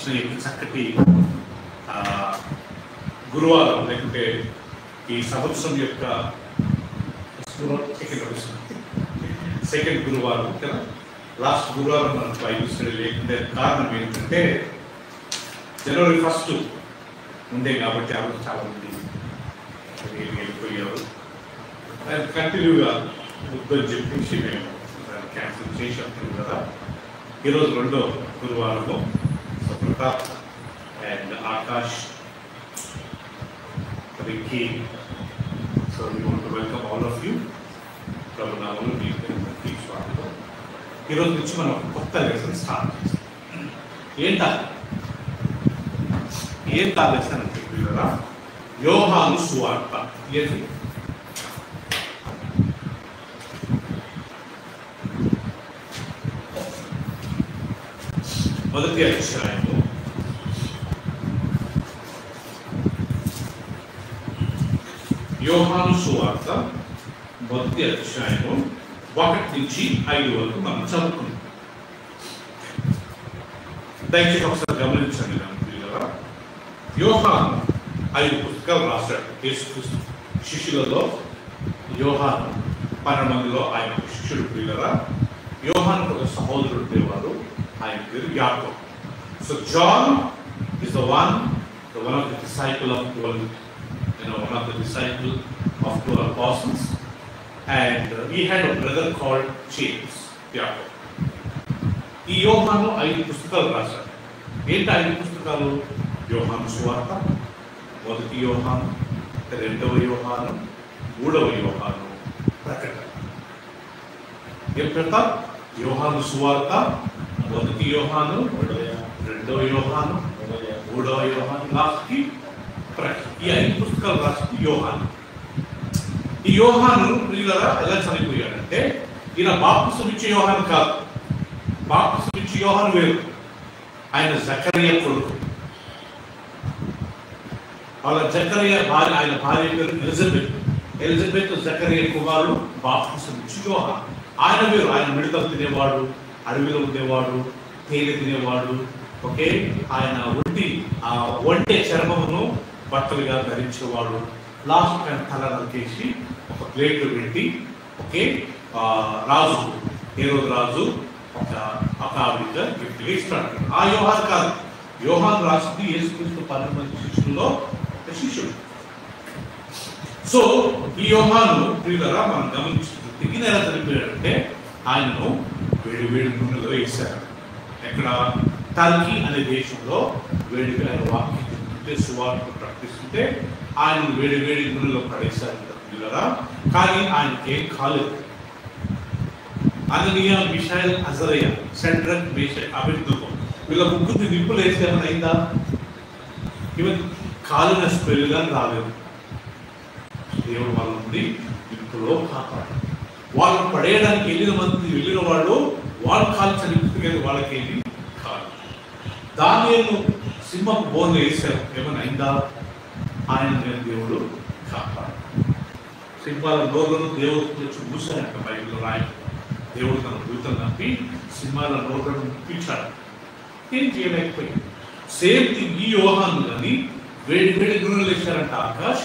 వచ్చిన ఈ చక్కటి గురువారం లేకుంటే ఈ సంవత్సరం యొక్క సెకండ్ గురువారం కదా, లాస్ట్ గురువారం మనం బైబిల్ స్టడీ లేకుంటే కారణం ఏంటంటే జనవరి 1 ఉండే కాబట్టి ఆ రోజు చాలా మంది వెళ్ళిపోయారు. కంటిన్యూగా బుద్ధని చెప్పేసి మేము క్యాన్సిల్ చేసాం కదా. ఈరోజు రెండో గురువారము. So Pratap and Akash, Ricky, so we want to welcome all of you. ప్రభునామములో మీకు స్వాగతం. ఈరోజు నుంచి మనం కొత్త లెసన్ స్టార్ట్ చేస్తాం. ఏంటా లెసన్ అంటే పిల్లరా, యోహాను సువార్త. ఏంటి? మొదటి అధ్యాయము యోహాను సువార్త మొదటి అధ్యాయము 1 నుంచి 5 వరకు మనం చదువుకున్నాం. దయచేసి ఒకసారి గమనించండి పిల్లరా. యోహాను 5 పుస్తకాలు రాశాడు. యేసుక్రీస్తు శిష్యులలో యోహాను 12 మందిలో ఆయన శిష్యుడు పిల్లరా. యోహాను ఒక సహోదరుడు ఉండేవారు, ఆయన పేరు యాకోబు. So John is the one of the disciple of 12, one of the disciples of 12 apostles, and he had a brother called James, Jacob. ఈ యోహాను 5 పుస్తకాలు రాశాడు. ఏంటి 5 పుస్తకాలు? యోహాను సువార్త, మొదటి యోహాను, రెండవ యోహాను, మూడవ యోహాను, ప్రకటన. ఏం పెడతా? యోహాను సువార్త, మొదటి యోహాను, రెండవ యోహాను, మూడవ యోహాను, లాస్ట్కి ప్రకటన. ఈ 5 పుస్తకాలు రాసింది యోహాను. ఈ యోహాను ప్రియులరా ఎలా చనిపోయాడంటే, ఈయన బాప్తిసం ఇచ్చే యోహాను కాదు. బాప్తిసం ఇచ్చే యోహాను వేరు. ఆయన జకరియా కొడుకు. వాళ్ళ జకరియా భార్య, ఆయన భార్య పేరు ఎలిజబెత్ జకరియా కుమారుడు బాప్తిసం ఇచ్చే యోహాను. ఆయన వేరు. ఆయన మిడతలు తినేవాడు, అడవిలో ఉండేవాడు, తేనె తినేవాడు. ఓకే, ఆయన ఒంటె చర్మమును బట్టలుగా ధరించేవాడు. లాస్ట్ ఆయన తల నరికేసి ఒక ప్లేట్ పెట్టి, ఓకే, రాజు హేరోదు రాజు ఒక ఆవిడగా గిఫ్ట్గా ఇస్తాడు. ఆ యోహాను కాదు. యోహాను రాసింది యేసుక్రీస్తు 12 మంది శిష్యుల్లో ఒక శిష్యుడు. సో ఈ యోహాను ప్రియులరా మనం గమనించుకుంటే ఈయన ఎలా చనిపోయాడంటే, ఆయనను వేడి నూనెలో వేశారు. ఎక్కడ? టర్కీ అనే దేశంలో వేడిగా ఆయన వాక్యం సువార్త ప్రకటిస్తుంటే ఆయన వేడి నూనెలో పడేశారు పిల్లరా. కానీ ఆయనకి ఏం కాలేదు. అననీయా, మిషాయల్, అజరయ్య, షడ్రక్, మేషక్, అబేద్నెగో వీళ్ళ ముగ్గురిని నిప్పులు వేస్తే ఏమైనా అయిందా? ఈవెన్ కాలిన స్పెల్గా రాలేదు. దేవుడు వాళ్ళ నుండి నిప్పులో కాపాడు. వాళ్ళు పడేయడానికి వెళ్ళిన వాళ్ళు కాలు చనిపోతే వాళ్ళకి ఏమి కాదు. దానియేలు సింహపు బోన్లో వేశారు, ఏమైనా అయిందా? ఆయన దేవుడు కాపాడు. సింహాల నోర్లను దేవుడు మూసారంట. బైబిల్లో రాయ దేవుడు తన దూతలు నప్పి సింహాల నోర్లను ముప్పించాడు. ఏం చేయలేకపోయింది. సేమ్ థింగ్ ఈ యోహాను కానీ వేడి నూనెలు వేశారంట. ఆకాష్,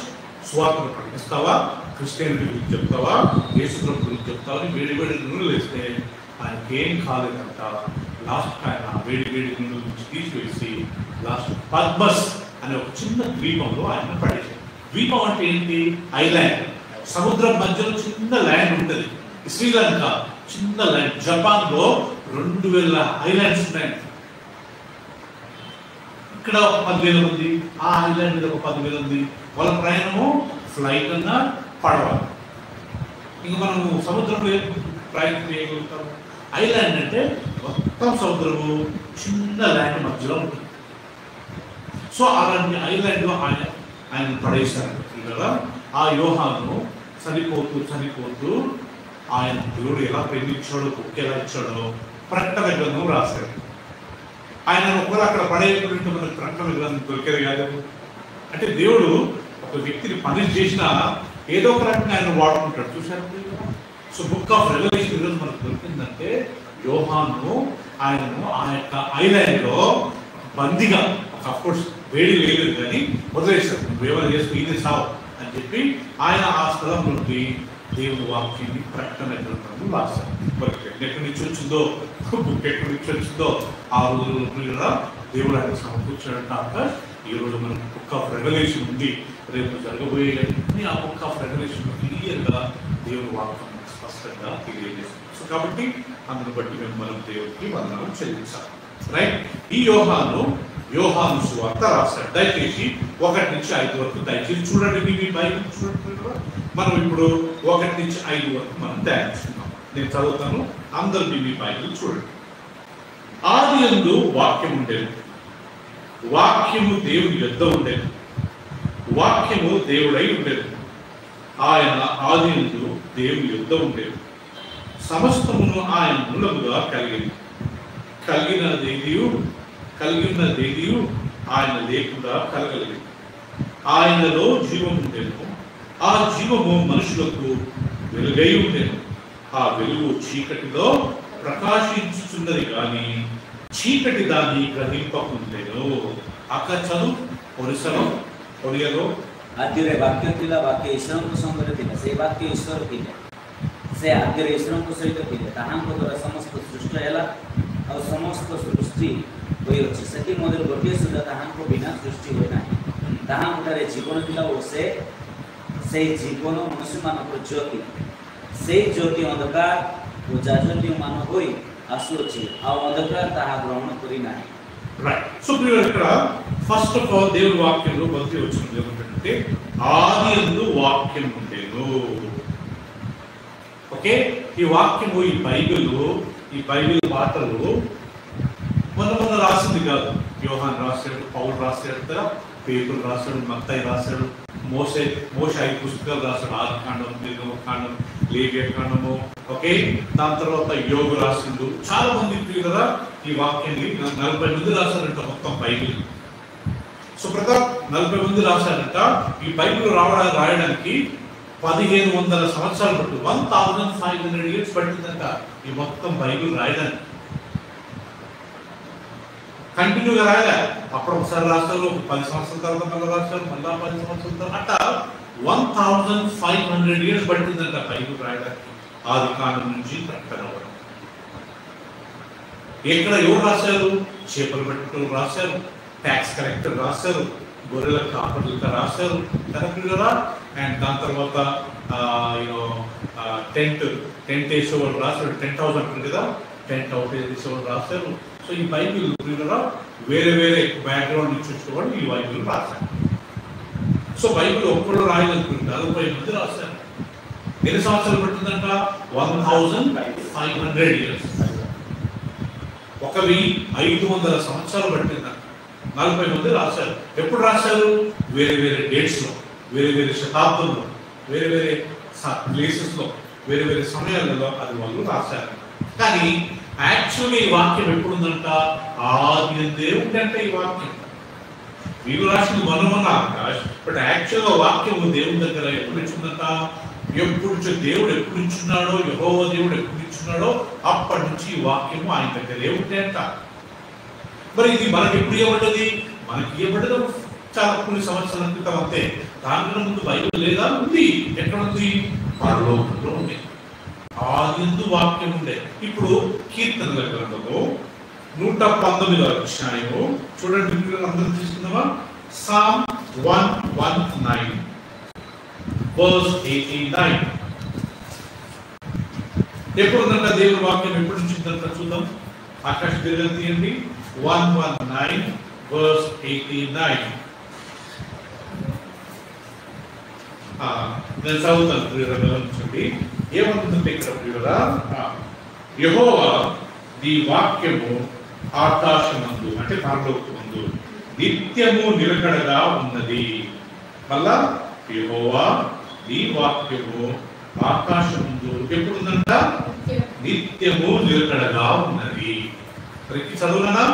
సువార్తను ప్రకటిస్తావా, క్రిస్టియానిటీ గురించి చెప్తావా, యేసుప్రభు గురించి చెప్తావా అని వేడి నూనెలు వేస్తే ఆయనకి ఏం కాలేదంట. లాస్ట్ ఆయన వేడి నూనెల నుంచి తీసివేసి లాస్ట్ పద్మస్ అనే ఒక చిన్న ద్వీపంలో ఆయన పడేశారు. ద్వీపం అంటే ఏంటి? ఐలాండ్. సముద్రం మధ్యలో చిన్న ల్యాండ్ ఉంటుంది. శ్రీలంక చిన్న ల్యాండ్. జపాన్లో 2000 ఐలాండ్స్ ఉన్నాయి. ఇక్కడ ఒక 10,000 మంది, ఆ ఐలాండ్ మీద ఒక 10,000 మంది. వాళ్ళ ప్రయాణము ఫ్లైట్ అన్నా పడవ. ఇంక మనము సముద్రంలో ప్రయాణం చేయగలుగుతాము. ఐలాండ్ అంటే మొత్తం సముద్రము, చిన్న ల్యాండ్ మధ్యలో ఉంటుంది. సో అలాంటి ఐలాండ్లో ఆయన పడేశారు కదా. ఆ యోహాను చనిపోతూ ఆయన దేవుడు ఎలా ప్రేమించాడో, కుక్క ఎలా ఇచ్చాడో ప్రకటన గ్రంథం రాశాడు. ఆయన ఒకవేళ అక్కడ పడేయకుండా మనకు ప్రకటన గ్రంథం దొరికేది కాదు. అంటే దేవుడు ఒక వ్యక్తిని పని చేసినా ఏదో ఒక రకంగా ఆయన వాడుకుంటాడు. చూశారు? సో బుక్ ఆఫ్ రెవల్యూషన్ ఈరోజు మనకు దొరికిందంటే యోహాను ఆయనను ఆ యొక్క ఐలాండ్లో బందిగా, అఫ్కోర్స్ వేడి లేదు కానీ వదిలేశారు, నువ్వేమైనా చేసుకుని ఇది సావు అని చెప్పి ఆయన ఆ స్థలం నుండి దేవుని వాక్యాన్ని ప్రకటన గ్రంథంలో రాశారు. మరి ఎక్కడి నుంచి వచ్చిందో, బుక్ ఎక్కడి నుంచి వచ్చిందో ఆ రోజుల్లో కూడా దేవుడు ఆయన సమకూర్చాడంట. ఈ రోజు మనకు బుక్ ఆఫ్ రెవల్యూషన్ ఉంది, రేపు జరగబోయే ఆ బుక్ ఆఫ్ రెవల్యూషన్ క్లియర్గా దేవుని వాక్యం స్పష్టంగా తెలియజేస్తుంది. సో కాబట్టి అందును బట్టి మనం దేవుడికి వందనం చెల్లించాలి. రైట్. ఈ యోహాను సువార్త రాశాడు. దయచేసి 1 నుంచి 5 వరకు దయచేసి చూడండి, మీ బైబిల్ చూడండి. మనం ఇప్పుడు 1 నుంచి 5 వరకు మనం ధ్యానిస్తున్నాం. నేను చదువుతాను, అందరూ మీ బైబిల్ చూడండి. ఆదియందు వాక్యం ఉండేది, వాక్యము దేవుని యొద్ద ఉండేది, వాక్యము దేవుడై ఉండేది, ఆయన ఆదియందు దేవుని యొద్ద ఉండేది, సమస్తమును ఆయన మూలముగా కలిగింది, కలిగినదేదియు ఆయన లేకుండా కలగలేదు. ఆయనలో జీవం ఉండేను, ఆ జీవము మనుషులకు వెలుగై ఉండేను, ఆ వెలుగు చీకటిలో ప్రకాశించుచున్నది కానీ చీకటి దాన్ని గ్రహింపకుండేను. అక్కడ చదువు ଓଡ଼ିଆର ଆଦ୍ୟରେ ବାକ୍ୟ ଥିଲା, ବାକ୍ୟ ଈଶ୍ୱରଙ୍କ ସଙ୍ଗରେ ଥିଲା, ସେ ବାକ୍ୟ ଈଶ୍ୱର ଥିଲେ, ସେ ଆଦ୍ୟରେ ଈଶ୍ୱରଙ୍କ ସହିତ ଥିଲେ, ତାହାଙ୍କ ଦ୍ୱାରା ସମସ୍ତ ସୃଷ୍ଟି ହେଲା ଆଉ ସମସ୍ତ ସୃଷ୍ଟି ହୋଇଅଛି, ସେଥିମଧ୍ୟରୁ ଗୋଟିଏ ସୁଦ୍ଧା ତାହାଙ୍କ ବିନା ସୃଷ୍ଟି ହୁଏ ନାହିଁ। ତାହାଙ୍କଠାରେ ଜୀବନ ଥିଲା ଓ ସେଇ ଜୀବନ ମନୁଷ୍ୟମାନଙ୍କର ଜ୍ୟୋତି, ସେଇ ଜ୍ୟୋତି ଅନ୍ଧକାର ଓ ଜାଜନ୍ୟମାନ ହୋଇ ଆସୁଅଛି, ଆଉ ଅନ୍ଧକାର ତାହା ଗ୍ରହଣ କରି ନାହିଁ। రైట్. సో ఇక్కడ ఫస్ట్ ఆఫ్ ఆల్ దేవుని వాక్యంలో మొదటి వచ్చినది ఏమంటే ఆదియందు వాక్యం ఉండేను. ఓకే, ఈ వాక్యము ఈ బైబిల్ మాటలు మొన్న రాసింది కాదు. యోహాన్ రాశాడు, పౌలు రాశాడు, పేతురు రాశాడు, మత్తయి రాశాడు, మోషే 5 పుస్తకాలు రాశాడు, ఆదికాండం, నిర్గమకాండం, లేవియకాండము. ఓకే, దాని తర్వాత యోగు రాసిండు. చాలా మంది కదా ఈ వాక్యాన్ని 40 మంది రాశారంట మొత్తం బైబిల్. సో ప్రతాప్ 40 మంది రాశారంట. ఈ బైబిల్ రాయడానికి 1500 సంవత్సరాలు పట్టు, 1500 years పట్టిందంట ఈ మొత్తం బైబిల్ రాయడానికి. కంటిన్యూగా రాయలే, అప్పుడు ఒకసారి రాశారు, 10 సంవత్సరాల తర్వాత మళ్ళీ రాశారు, మళ్ళీ 10 సంవత్సరాల తర్వాత అట్లా 1500 years పట్టిందంట బైబిల్ రాయడానికి, ఆది కాలం నుంచి ప్రకటన వరకు. ఎక్కడ ఎవరు రాశారు? చేపలు పట్టుకుని రాశారు, ట్యాక్స్ కలెక్టర్ రాశారు, గొర్రెల కాపర్లతో రాశారు కదా. అండ్ దాని తర్వాత టెంట్ వేసేవాళ్ళు రాశారు, 10,000 అంటారు కదా, టెంట్ అవుట్ వేసేవాళ్ళు రాశారు. సో ఈ బైబిల్ వేరే బ్యాక్గ్రౌండ్ నుంచి వచ్చేవాళ్ళు ఈ బైబిల్ రాశారు. సో బైబిల్ ఒక్కళ్ళు రాయాలనుకుంటే 40 మంది రాశారు. ఎన్ని సంవత్సరాలు పట్టిందంట? 1500 years. 1500 సంవత్సరాలు పట్టిందంట. 40 మంది రాశారు. ఎప్పుడు రాశారు? వేరే డేట్స్ లో, వేరే శతాబ్దంలో, వేరే ప్లేసెస్ లో, వేరే సమయాలలో అది వాళ్ళు రాశారు. కానీ యాక్చువల్లీ ఈ వాక్యం ఎప్పుడుందంట? ఆదియందే ఉందంట ఈ వాక్యం. వీళ్ళు రాసింది మన ఆకాశ్, బట్ యాక్చువల్గా వాక్యం దేవుని దగ్గర ఎప్పుడు ఇచ్చిందంట? దేవుడు ఎప్పుడు ఇచ్చున్నాడో, యెహోవా దేవుడు ఎప్పుడు ఇచ్చున్నాడో అప్పటి నుంచి ఈ వాక్యము ఆయన దగ్గరే ఉంటాయంట. మరి ఇది మనకి ఎప్పుడు ఇవ్వబడ్డది? మనకి ఇవ్వబడ్డది చాలా కొన్ని సంవత్సరాల క్రితం అంతే. దానికన్నా ముందు బైబిల్ లేదా? ఉంది. ఎక్కడ ఉంది? పరలోకంలో ఉంది. ఆదియందు వాక్యం ఉండే. ఇప్పుడు కీర్తనల గ్రంథము 119వ అధ్యాయము చూడండి, అందరూ తీసుకుందామా? Psalm 119 verse 89. ఎప్పుడుందంట దేవుని వాక్యం? ఎప్పుడు నుంచి ఉందంట చూద్దాం. ఆకాశ దీర్ఘం తీయండి. 119 verse 89. నేను చదువుతాను ప్రియులండి. ఏమంటుందంటే ఇక్కడ ప్రియులా, యెహోవా నీ వాక్యము ఆకాశమందు అంటే పరలోకమందు నిత్యము నిలకడగా ఉన్నది. మళ్ళా యెహోవా నీ వాక్యము ఆకాశమందు ఎప్పుడుందంట? నిత్యము నిలకడగా ఉన్నది. ప్రతి చదువునా?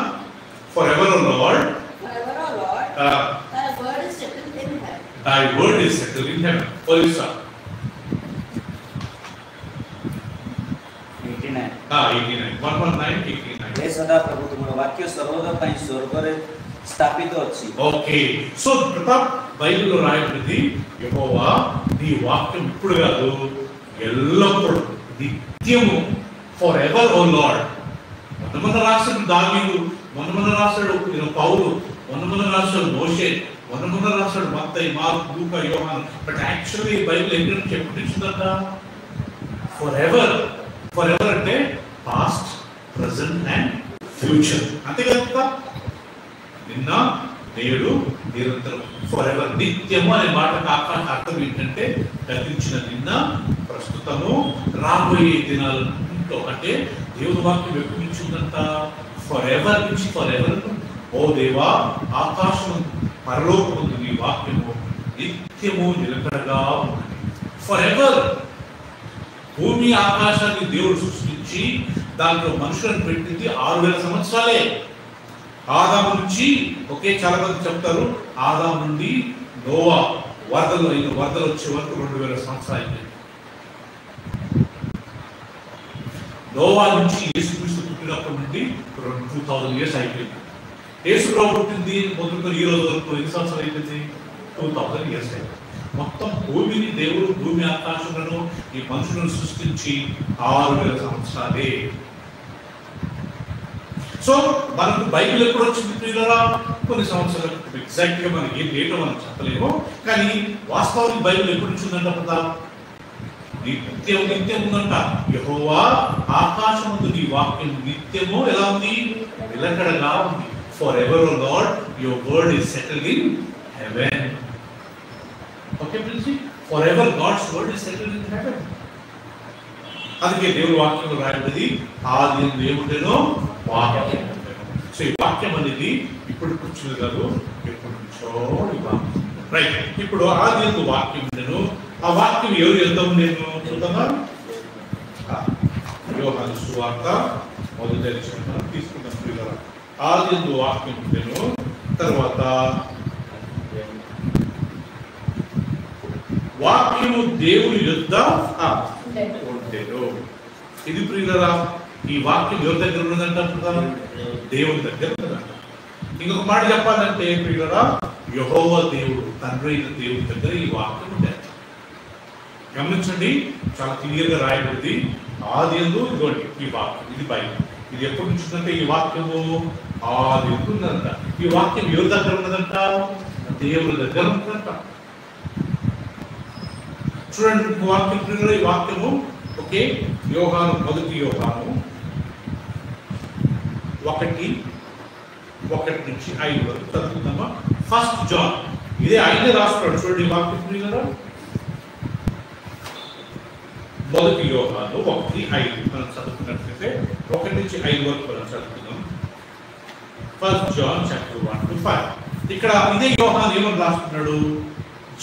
For ever O lord, thy word is settled in heaven. Polisa 89 119 89. हे सदा प्रभु तुम्हारा वाक्य सर्वदा ପାଇଁ ସ୍ୱର୍ଗରେ ସ୍ଥାପିତ ଅଛି। ఓకే, సో ప్రతాప్ బైబిల్లో రాయబడింది యెహోవా నీ వాక్యం ఇప్పుడు కాదు ఎల్లప్పుడూ నిత్యము ఫర్ ఎవర్ ఓ లార్డ్. మొన్న రాశాడు దావీదు, మొన్న రాశాడు పౌలు, మొన్న రాశాడు మోషే, మొన్న రాశాడు మత్తయి, మార్కు, లూకా, యోహాను. బట్ యాక్చువల్లీ బైబిల్ ఎక్కడ చెప్పించిందంట ఫర్ ఎవర్. ఫర్ ఎవర్ అంటే పాస్ట్, ప్రెజెంట్ అండ్ ఫ్యూచర్, అంతే కదా. నిన్న, నేడు, నిరంతరం, ఫర్ ఎవర్, నిత్యము అనే మాటకు అర్థం ఏంటంటే గతించిన నిన్న, ప్రస్తుతము, రాబోయే దినాలలో. అంటే దేవుని వాక్యం ఎప్పటి నుంచి ఉందంట ఫర్ ఎవర్ నుంచి ఫర్ ఎవర్. ఓ దేవా, ఆకాశం పరలోకముందు నీ వాక్యము నిత్యము నిలకడగా ఉన్నది. For ever. భూమి ఆకాశాన్ని దేవుడు సృష్టించి దాంట్లో మనుషులను పెట్టింది 6000 సంవత్సరాలే. ఆదాము నుంచి, ఒకే చాలా మంది చెప్తారు ఆదాము నుండి నోవా వరదలు వచ్చే వరకు 2000 సంవత్సరాలు అయింది. నోవా నుంచి యేసుక్రీస్తు పుట్టినప్పటి నుండి 2000 ఇయర్స్ అయిపోయింది. యేసు ప్రభు పుట్టింది మొదలుకొని ఈ రోజు వరకు ఎన్ని సంవత్సరాలు అయిపోయింది? 2000 ఇయర్స్ అయిపోయింది. మొత్తం భూమిని దేవుడు, భూమి ఆకాశములను, ఈ మనుషులను సృష్టించి 6000 సంవత్సరాలే. సో మనకు బైబిల్ ఎప్పుడు వచ్చింది ప్రియులారా? కొన్ని సంవత్సరాలు. ఎగ్జాక్ట్ గా మనకి ఏం డేటో మనం చెప్పలేము, కానీ వాస్తవానికి బైబిల్ ఎప్పుడు వచ్చిందంట కదా? నిత్యం నిత్యం ఉందంట. యెహోవా ఆకాశమందు నీ వాక్యం నిత్యము ఎలా ఉంది? నిలకడగా ఉంది. For ever O Lord your word is settled in heaven. Okay friends, for ever God's word is settled in heaven. అందుకే దేవుని వాక్యంలో రాయబడింది ఆది ఏముండేనో వాక్యం. సో ఈ వాక్యం అనేది ఇప్పుడు కూర్చుని కాదు, ఎప్పుడు నుంచో ఈ వాక్యం. రైట్, ఇప్పుడు ఆది ఎందు వాక్యం ఉండేను. ఆ వాక్యం ఎవరు ఎంత ఉండేను చూద్దామా? యోహాను సువార్త మొదటి అధ్యాయం తీసుకుంటాం ప్రియులారా. ఆది ఎందు వాక్యం ఉండేను, తర్వాత వాక్యము దేవుని యొద్ద ఉండేను. ఇది ప్రియులారా, ఈ వాక్యం ఎవరి దగ్గర ఉన్నదంట? దేవుని దగ్గర ఉన్నదంట. ఇంకొక మాట చెప్పాలంటే ప్రియులారా, యెహోవా దేవుడు, తండ్రి అయిన దేవుని దగ్గర ఈ వాక్యం ఉండేది. గమనించండి, చాలా క్లియర్ గా రాయబడింది ఆది యందు ఇదిగోండి ఈ వాక్యం. ఇది బైబిల్. ఇది ఎప్పటి నుంచి ఉందంటే ఈ వాక్యము ఆది యందు ఉందంట. ఈ వాక్యం ఎవరి దగ్గర ఉన్నదంట? దేవుని దగ్గర ఉన్నదంట. చూడండి వాక్యం ప్రియులారా, ఈ వాక్యము ఓకే. యోహాను, మొదటి యోహాను 1:1-5 వరకు చదువుకుందామా? ఫస్ట్ జాన్, ఇదే ఆయనే రాస్తున్నాడు. చూడండి వాక్యం ప్రియులారా, మొదటి యోహాను 1:5 మనం చదువుకున్నట్లయితే 1-5 వరకు మనం చదువుకుందాం. First John chapter 1-5. ఇక్కడ ఇదే యోహాను ఏమని రాస్తున్నాడు?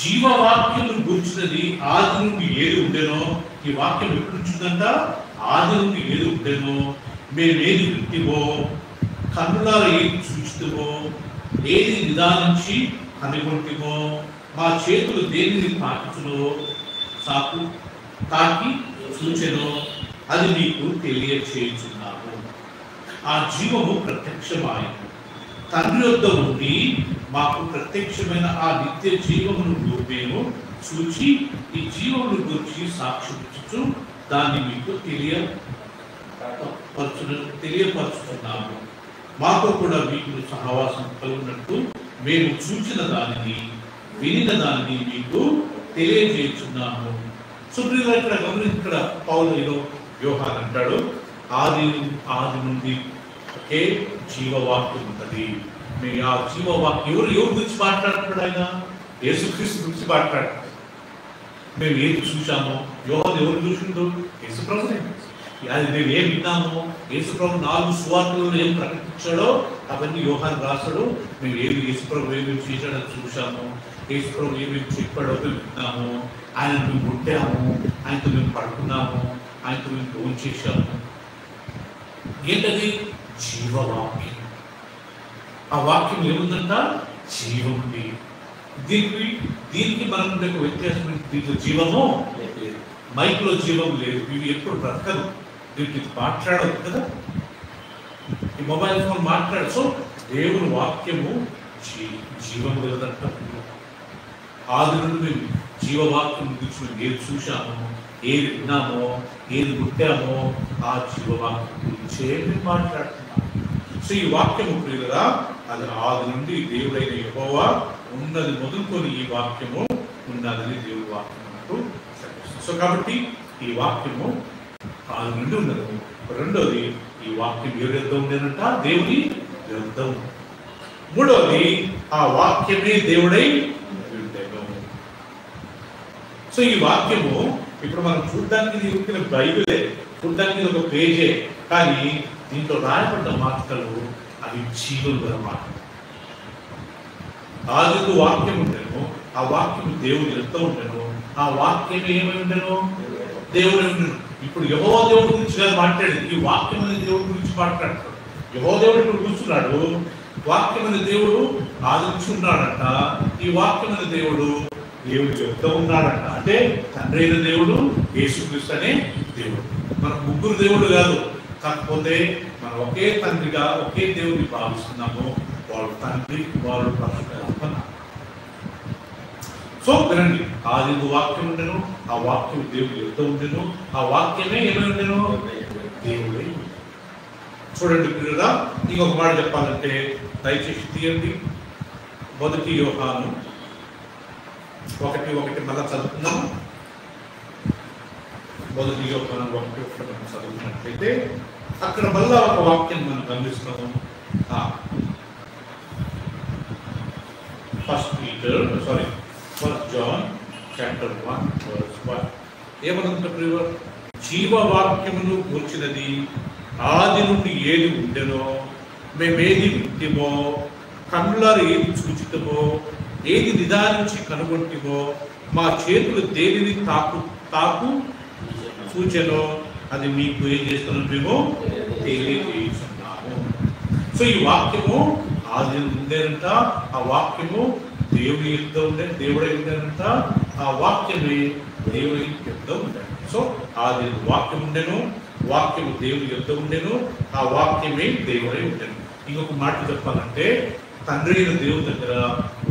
జీవవాక్యము గురించినది ఆది నుండి ఏది ఉండేనో. ఈ వాక్యం ఎప్పుడు ఉంటుందంట? ఆది నుండి ఏది ఉండేనో, మేము ఏది వింటిమో, కన్నులారా ఏది చూచితమో, ఏది నిదానించి కనుగొంటిమో, మా చేతులు దేనిని తాకుచునో, తాకి చూచెనో, అది మీకు తెలియచేయుచున్నాము. ఆ జీవము ప్రత్యక్షమాయను, తండ్రి యొద్ద ఉండి మాకు ప్రత్యక్షమైన ఆ నిత్య జీవమును మేము చూచి ఈ జీవమును గురించి సాక్షించుచు దాన్ని మీకు తెలియపరుచుతున్నాము. మాతో కూడా మీకు సహవాసం కలుగునట్టు మేము చూచిన దానిని, వినిన దానిని మీకు తెలియజేస్తున్నాము. సుప్రీం ఇక్కడ గమనించి, ఇక్కడ పౌలు యోహాను అంటాడు ఆది నుండి ఒకే జీవవాక్యం ఉంటుంది. మీరు ఆ జీవవాక్యం ఎవరి గురించి మాట్లాడుతున్నాడు? ఆయన యేసుక్రీస్తు గురించి మాట్లాడుతున్నాడు. మేము ఏది చూసామో, యోహాను ఎవరు చూసిండు? యేసుప్రభునే. అది మేము ఏం విన్నామో, యేసుప్రభు 4 సువార్తలలో ఏం ప్రకటించాడో అవన్నీ యోహాను రాశాడు. మేము యేసుప్రభు ఏమేమి చేశాడో చూసాము, యేసుప్రభు ఏమేమి చెప్పాడో విన్నాము, ఆయన మేము పుట్టాము, ఆయనతో మేము పడుకున్నాము, ఆయనతో మేము భోజనం చేశాము. ఏంటది? జీవవాక్యం. ఆ వాక్యం ఏముందంట? జీవం ఉంది. దీనికి మనం ఒక వ్యత్యాసం. దీంట్లో జీవము లేదు, మైక్లో జీవం లేదు. ఇవి ఎప్పుడు బ్రతకదు, దీనికి మాట్లాడదు కదా. ఈ మొబైల్ ఫోన్ మాట్లాడు. సో దేవుని వాక్యము జీవం కలదంట. ఆది నుండి మేము జీవవాక్యం గురించి మేము ఏది చూశామో, ఏది విన్నామో, ఏది పుట్టామో ఆ జీవవాక్యం గురించే మేము మాట్లాడుతున్నాం. సో ఈ వాక్యము ప్రియులరా, అది ఆది నుండి దేవుడైన యెహోవా ఉన్నది మొదలుకొని ఈ వాక్యము ఉన్నదని దేవుడి వాక్యం అంటూ. సో కాబట్టి ఈ వాక్యము ఆది నుండి ఉన్నది. రెండోది, ఈ వాక్యం ఎవరి యొద్ద ఉండేనంట? దేవుని యొద్ద. మూడోది, ఆ వాక్యమే దేవుడై ఉండెను. సో ఈ వాక్యము ఇప్పుడు మనం చూడడానికి ఇది బైబిలే, చూడడానికి ఇది ఒక పేజే, కానీ దీంట్లో రాయబడ్డ మాటలు అవి జీవులు అన్నమాట. ఆదిలో వాక్యం ఉండెను, ఆ వాక్యం దేవుని యొద్ద ఉండెను, ఆ వాక్యం ఏమై ఉండెను? దేవుడు ఉండెను. ఇప్పుడు యెహోవా దేవుడి గురించి కాదు మాట్లాడేది, ఈ వాక్యం అనే దేవుడి గురించి మాట్లాడతాడు. యెహోవా దేవుడు ఇప్పుడు కూర్చున్నాడు, వాక్యం అనే దేవుడు ఆది నుంచి ఉన్నాడంట. ఈ వాక్యం అనే దేవుడు దేవుడి యొద్ద ఉన్నాడంట. అంటే తండ్రి అయిన దేవుడు, యేసుక్రీస్తు అనే దేవుడు. మన ముగ్గురు దేవుడు కాదు, కాకపోతే మనం ఒకే తండ్రిగా ఒకే దేవుడిని భావిస్తున్నాము. వాడు తండ్రి, వాడు పరిశుద్ధాత్మ. సో వినండి, ఆది వాక్యం ఉండెను, ఆ వాక్యం దేవుడి యొద్ద ఉండెను, ఆ వాక్యమే ఏమై ఉండెను? దేవుడై. చూడండి పిల్లరా, ఇంకొక మాట చెప్పాలంటే దయచేసి తీయండి. మొదటి యోహాను 1:1 మళ్ళా చదువుతున్నాము. మొదటి యోహాను 1:1 మనం చదువుతున్నట్లయితే అక్కడ మళ్ళా ఒక వాక్యం మనం గమనిస్తున్నాము. ఫస్ట్ జాన్ చాప్టర్ 1:1 ఏమనుకుంటారు? జీవవాక్యమును కూర్చున్నది ఆది నుండి ఏది ఉండెనో, మేమేది వింటిమో, కన్నులారు ఏది చూచితమో, ఏది నిదానించి కనుగొంటిమో, మా చేతులు దేనిని తాకు సూచనో అది మీకు ఏం చేస్తున్నాం? మేము తెలియజేస్తున్నాము. సో ఈ వాక్యము ఆది ఉండేనంట, ఆ వాక్యము దేవుడి యొద్ద ఉండే, దేవుడై ఉండేనంట, ఆ వాక్యమే దేవుడి యొద్ద ఉండే. సో ఆది వాక్యం ఉండెను, వాక్యము దేవుడి యొద్ద ఉండెను, ఆ వాక్యమే దేవుడై ఉండెను. ఇంకొక మాట చెప్పాలంటే తండ్రి అయిన దేవుడి దగ్గర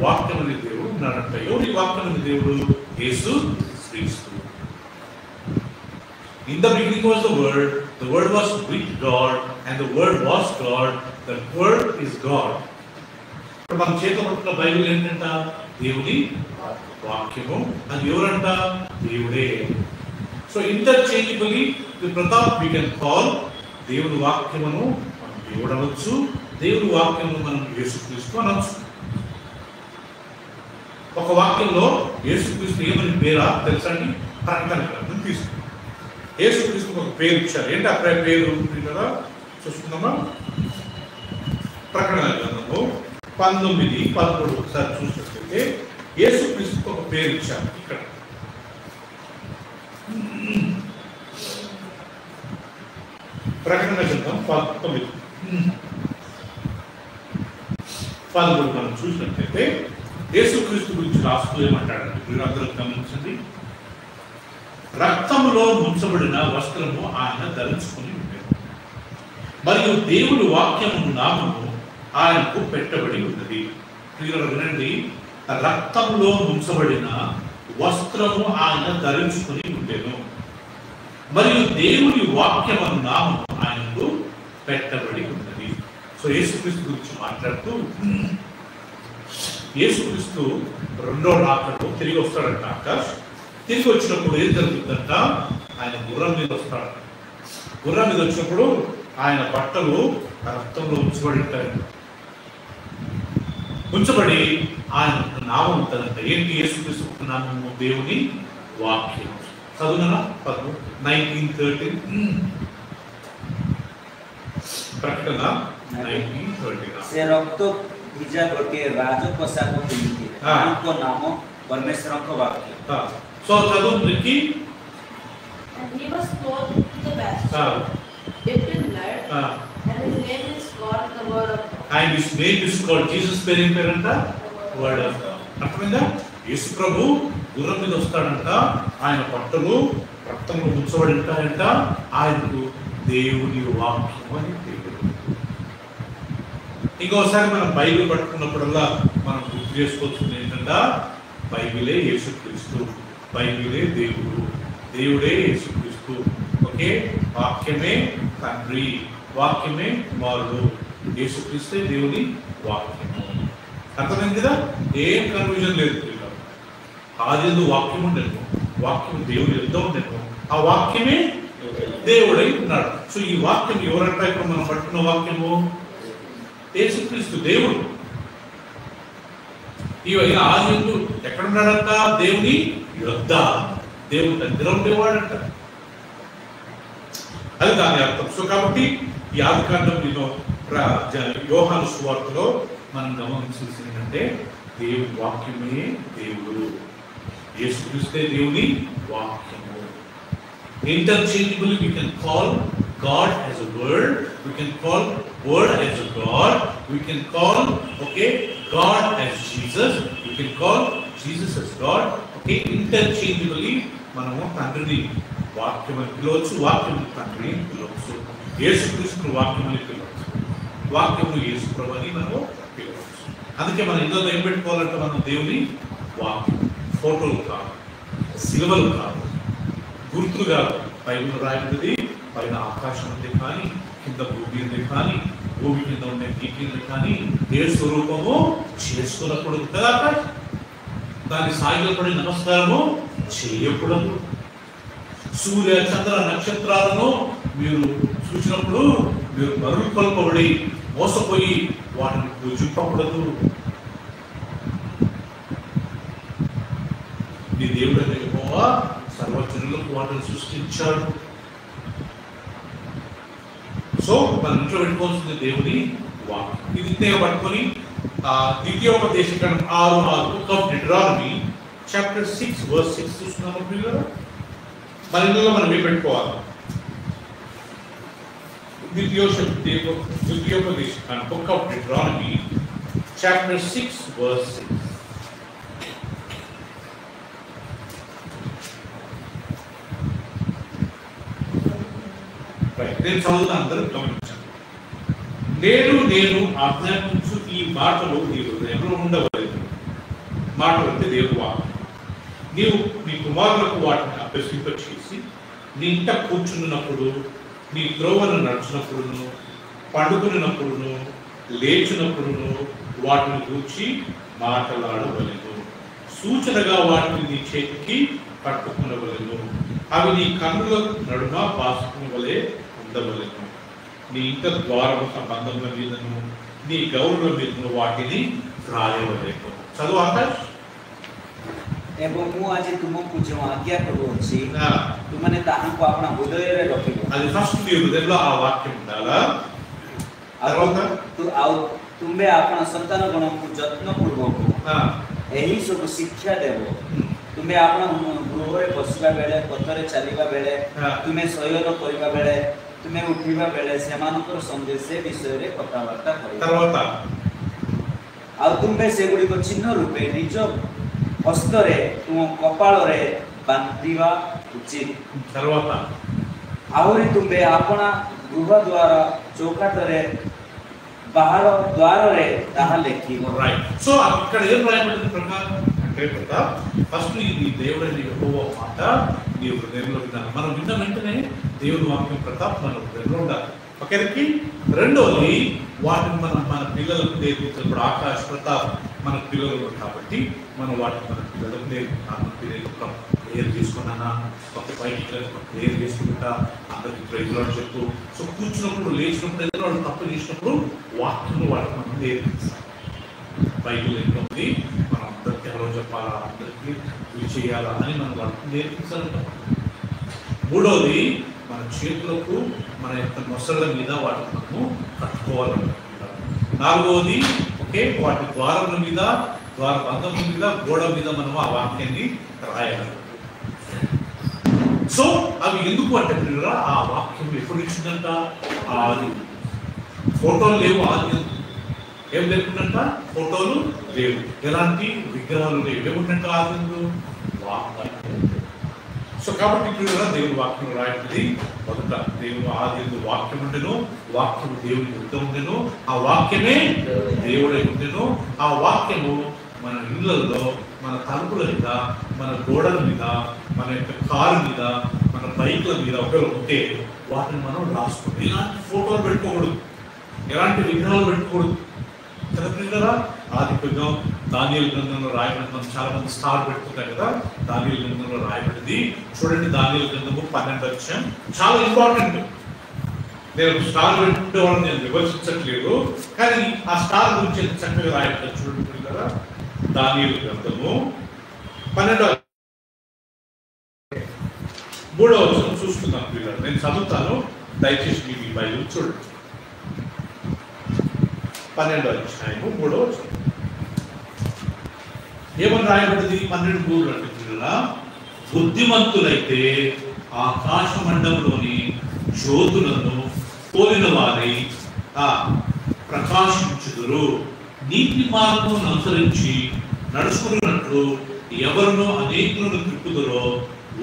వాక్యం అనే దేవుడు ఉన్నాడంట. ఎవరి వాక్యం అనే దేవుడు? యేసు క్రీస్తు. In the beginning was the word was with God, and the word was God, the word is God. ఇప్పుడు మన చేతిలో పట్టుకున్న బైబిల్ ఏంటంట? దేవుని వాక్యము. అది ఎవరంట? దేవుడే. So interchangeably Pratap we can call దేవుని వాక్యమును మనం దేవుడు అనొచ్చు, దేవుని వాక్యమును మనం యేసుక్రీస్తు అనొచ్చు. ఒక వాక్యంలో యేసుక్రీస్తు ఏమని పేరా తెలుసా అండి? ప్రకటన గ్రంథం తీసుకుంటాం. యేసుక్రీస్తుకు ఒక పేరు ఇచ్చారు. ఏంటి ఆ పేరు కదా చూసుకుందామా? ప్రకటన గ్రంథము 19:13 ఒకసారి చూసినట్లయితే యేసుక్రీస్తుకు ఒక పేరు ఇచ్చారు. ఇక్కడ ప్రకటన గ్రంథం 19:13 మనం చూసినట్లయితే యేసుక్రీస్తు గురించి రాస్తూ ఏమంటాడంటే, మీరు అందరూ గమనించండి. రక్తములో ముంచబడిన వస్త్రము ఆయన ధరించుకుని ఉండేది, మరియు దేవుడి వాక్యము నామము ఆయనకు పెట్టబడి ఉన్నది. వినండి, రక్తంలో ముంచబడిన వస్త్రము ఆయన ధరించుకుని ఉండేను, మరియు దేవుడి వాక్యము నామము ఆయనకు పెట్టబడి ఉన్నది. సో యేసుక్రీస్తు గురించి మాట్లాడుతూ, యేసుక్రీస్తు రెండో రాకడలో తిరిగి వస్తాడంట. ఆకాష్ తిరిగి వచ్చినప్పుడు ఏం జరుగుతుందంట? ఆయన గుర్రం మీద వస్తాడు. గుర్రం మీద వచ్చినప్పుడు ఆయన బట్టలు రక్తంలో ఉంచబడి ఉంటాయి. ఉంచబడి ఆయన నామం ఉంటుందంట. ఏంటి యేసుక్రీస్తు నామము? దేవుని వాక్యం. చదువునా 19:13 ప్రకటన 19:13 ସେ ରକ୍ତ ଭିଜା ଗୋଟିଏ ରାଜ ପୋଷାକ ପିନ୍ଧିଥିଲେ, ତାଙ୍କ ନାମ ପରମେଶ୍ୱରଙ୍କ ବାକ୍ୟ. సో చదువుకి And he was clothed with the vesture dipped in blood, and his name is called the Word of God. And his name is called, Jesus పేరు ఏం పేరంట? Word of God. అర్థమైందా? యేసు ప్రభు గుర్రం మీద వస్తాడంట, ఆయన బట్టలు రక్తంలో ముంచబడి ఉంటాయంట, ఆయనకు దేవుని వాక్యం అని పేరు. ఇంకోసారి మనం బైబిల్ పట్టుకున్నప్పుడల్లా మనం గుర్తు చేసుకోవాల్సింది ఏంటంటే బైబిలే యేసుక్రీస్తు, బైబిలే దేవుడు, దేవుడే యేసుక్రీస్తు. ఓకే, వాక్యమే తండ్రి, వాక్యమే కుమారుడు, యేసుక్రీస్తే దేవుని వాక్యము. అర్థమైంది కదా? ఏం కన్ఫ్యూజన్ లేదు. ఆదిలో వాక్యం ఉండేను, వాక్యం దేవుడు ఎంత ఉండేను, ఆ వాక్యమే దేవుడై ఉన్నాడు. సో ఈ వాక్యం ఎవరంట? ఇప్పుడు మనం పట్టుకున్న వాక్యము యేసుక్రీస్తు దేవుడు. ఈ ఆదిలో ఎక్కడున్నాడంట? దేవుని యొద్ద, దేవుని దగ్గర ఉండేవాడంట. అది దాని అర్థం. సో కాబట్టి ఈ ఆదికాండం యోహాను సువార్తలో మనం గమనించాల్సింది ఏంటంటే దేవుని వాక్యమే దేవుడు, యేసుక్రీస్తే దేవుని వాక్యము. Interchangeably we can call God as a word, we can call word as a God, we can call God as Jesus, we can call Jesus as God. Interchangeably మనము తండ్రిని వాక్యం అని పిలవచ్చు, వాక్యం తండ్రిని పిలవచ్చు, యేసుక్రీస్తును వాక్యం అని పిలవచ్చు, వాక్యము యేసు ప్రభువు అని మనము పిలవచ్చు. అందుకే మనం ఇందులో ఏం పెట్టుకోవాలంటే మనం దేవుని వాక్యం, ఫోటోలు కాదు, సిలువలు కాదు, గుర్తులు కాదు. బైబిల్ రాయబడింది పైన ఆకాశం ఉంది కానీ, కింద భూమి ఉంది కానీ, భూమి కింద ఉండే నీటి ఉంది కానీ, ఏ స్వరూపము చేసుకునకూడదు కదా, దాని సాగిలపడి నమస్కారము చేయకూడదు. సూర్య చంద్ర నక్షత్రాలను మీరు చూసినప్పుడు మీరు మరుగు కొల్పబడి మోసపోయి వాటిని పూజింపకూడదు. నీ దేవుడు యెహోవా సర్వజనులకు వాటిని సృష్టించాడు. సో మన ఇంట్లో పెట్టుకోవాల్సింది దేవుని వాక్యం. ఇది ఇంతగా పట్టుకొని ద్వితీయోపదేశకాండం 6:6 బుక్ ఆఫ్ డిటరానమీ చాప్టర్ 6 verse 6 చూస్తున్నాము పిల్లలు. మన ఇందులో మనం ఏం పెట్టుకోవాలి? ద్వితీయోపదేశకాండం బుక్ ఆఫ్ డిటరానమీ చాప్టర్ 6 verse 6. నేను చదువుతాను, అందరూ గమనించండి. నేను ఆజ్ఞాపించు ఈ మాటలు నీ హృదయంలో ఉండవలేదు. మాటలు అంటే దేవుడు వాక్యం. నీవు నీ కుమారులకు వాటిని అభ్యసింప చేసి నీ ఇంట కూర్చున్నప్పుడు, నీ త్రోవను నడిచినప్పుడును, పండుకున్నప్పుడును, లేచినప్పుడును వాటిని గూర్చి మాట్లాడవలెను. సూచనగా వాటిని నీ చేతికి పట్టుకునవలెను. అవి నీ కన్నుల నడుమ బాసుకుని వలె ఉండవలెను. నీ ఇంట ద్వారము సంబంధముల మీదను, నీ గౌరవ మీదను వాటిని రాయవలెను. చదువు ఆకాశ్. ଏବଂ ମୁଁ ଆଜି ତୁମକୁ ଯେଉଁ ଆଜ୍ଞା କରୁଅଛି ତୁମେ ତାହାଙ୍କୁ ଆପଣା ହୃଦୟରେ ରଖିବ. అది ఫస్ట్ నీ హృదయంలో ఆ వాక్యం ఉండాలా. ଆଉ ତୁମେ ଆପଣା ସନ୍ତାନଗଣଙ୍କୁ ଯତ୍ନପୂର୍ବକ ଏହି ସବୁ ଶିକ୍ଷା ଦେବ. ତୁମେ ଆପଣ ଗୃହରେ ବସିବା ବେଳେ, ପଥରେ ଚାଲିବା ବେଳେ, ତୁମେ ଶୟନ କରିବା ବେଳେ, ତୁମେ ଉଠିବା ବେଳେ ସେମାନଙ୍କର ସଙ୍ଗେ ସେ ବିଷୟରେ କଥାବାର୍ତ୍ତା କରିବ. ଆଉ ତୁମେ ସେଗୁଡ଼ିକ ଚିହ୍ନ ରୂପେ ନିଜ ହସ୍ତରେ ତୁମ କପାଳରେ ବାନ୍ଧିବା ଉଚିତ. ଆହୁରି ତୁମେ ଆପଣା ଗୃହ ଦ୍ୱାର ଚୌକାଟରେ, ବାହାର ଦ୍ୱାରରେ ତାହା ଲେଖିବ. సో ఇక్కడ ఏం రాయబడింది ప్రకారం అంటే ఫస్ట్ ఈ దేవుడైన యెహోవా మాట నీ హృదయంలో విధానం. మనం విన్న వెంటనే దేవుని వాక్యం ప్రతాప్ మన హృదయంలో ఉండాలి. ఒకరికి రెండోది వాటిని మన పిల్లలకు నేర్పించాలి. ఇప్పుడు ఆకాశ్ ప్రతాప్ మన పిల్లలు కాబట్టి మనం వాటిని మన పిల్లలకు నేర్పుతాం. ప్రేయర్ చేసుకున్నానా, ఒక పైకి ప్రేయర్ చేసుకుంటా, అందరికి ప్రైజ్లో చెప్పు. సో కూర్చున్నప్పుడు, లేచినప్పుడు, ఏదైనా వాళ్ళు తప్పు చేసినప్పుడు వాక్యం వాటికి మనం నేర్పిస్తాం. బైబిల్ ఎన్నో ఉంది, మనం అందరికీ ఎవరో చెప్పాలా, అందరికీ ఇవి చేయాలా అని మనం వాళ్ళకి నేర్పించాలంటాం. మూడవది మన చేతులకు మన యొక్క నొసళ్ళ మీద వాటిని మనము కట్టుకోవాలనుకుంటాం. నాలుగవది వాటి ద్వారముల మీద, ద్వార బంధముల మీద, గోడ మీద మనం ఆ వాక్యాన్ని రాయాలి. సో అవి ఎందుకు అంటే ఆ వాక్యం ఎప్పుడు ఇచ్చిందంట? ఆది. ఫోటోలు లేవు, ఆది ఏం లేకుండంట, ఫోటోలు లేవు, ఎలాంటి విగ్రహాలు లేవు. ఏముందంట ఆది వాక్యం. సో కాబట్టి ఇప్పుడు దేవుని వాక్యం రాయబడింది. మొదట దేవుడు ఆది వాక్యం ఉండెను, వాక్యం దేవుని యుద్ధ ఉండెను, ఆ వాక్యమే దేవుడై ఉండెను. ఆ వాక్యము మన ఇళ్లలో, మన తలుపుల మీద, మన గోడల మీద, మన యొక్క కారు మీద, మన బైక్ల మీద ఒకరు ఉంటే వాటిని మనం రాసుకోండి. ఎలాంటి ఫోటోలు పెట్టుకోకూడదు, ఎలాంటి విగ్రహాలు పెట్టుకోకూడదు కదా. ఆదిత్యంగా దానియేలు గ్రంథంలో రాయబడింది. మనం చాలా మంది స్టార్ పెట్టుకుంటాం కదా, దానియేలు గ్రంథంలో రాయబడింది. చూడండి, దానియేలు గ్రంథము 12వ అధ్యాయం చాలా ఇంపార్టెంట్. నేను స్టార్ పెట్టుకుంటే వాళ్ళని నేను విమర్శించట్లేదు, కానీ ఆ స్టార్ గురించి ఎంత చక్కగా రాయబడింది చూడండి కదా. దానియేలు గ్రంథము 12వ 3వ వచనం చూస్తున్నాను పిల్లలు, నేను చదువుతాను, దయచేసి మీ బైబిల్ చూడండి. 12వ అధ్యాయము 3వ వచనం ఏమని రాయబడింది? 12:3 అంటే పిల్లల, బుద్ధిమంతులైతే ఆకాశ మండలంలోని జ్యోతులను పోలిన వారి ప్రకాశించుదురు, నీతి మార్గమును అనుసరించి నడుచుకున్నట్లు ఎవరినో అనేకులను తిప్పుదురో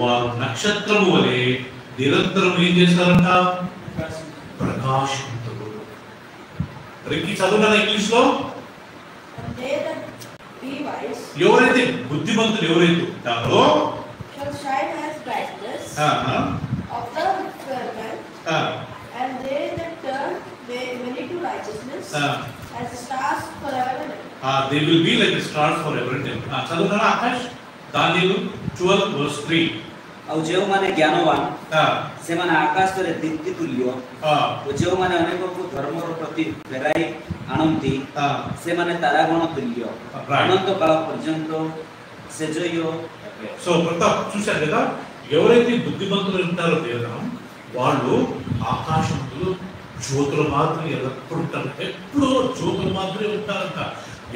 వారు నక్షత్రము వలె నిరంతరం ఏం చేస్తారంట? ప్రకాశించుదురు. రికి చదువునా ఇంగ్లీష్ లో? ఎవరైతే బుద్ధిమంతులు ఎవరైతే ఉంటారో and they that turn many to righteousness as the stars forever and ever. They will be like the stars forever and ever. చదువునా Akash? దానియేలు 12:3 ଆଉ ଯେଉଁମାନେ ଜ୍ଞାନବାନ ସେମାନେ ଆକାଶରେ ଦୀପ୍ତି ତୁଲ୍ୟ ଓ ଯେଉଁମାନେ ଅନେକଙ୍କୁ ଧର୍ମର ପ୍ରତି ଫେରାଇ ଆଣନ୍ତି ସେମାନେ ତାରାଗଣ ତୁଲ୍ୟ ଅନନ୍ତ କାଳ ପର୍ଯ୍ୟନ୍ତ ସେଜୟ. సో ప్రతాప్ చూశారు కదా, ఎవరైతే బుద్ధిమంతులు ఉంటారో దేవుడు, వాళ్ళు ఆకాశంలో జ్యోతుల మాత్రం ఎల్లప్పుడు ఉంటారు, ఎప్పుడో జ్యోతుల మాత్రమే ఉంటారంట.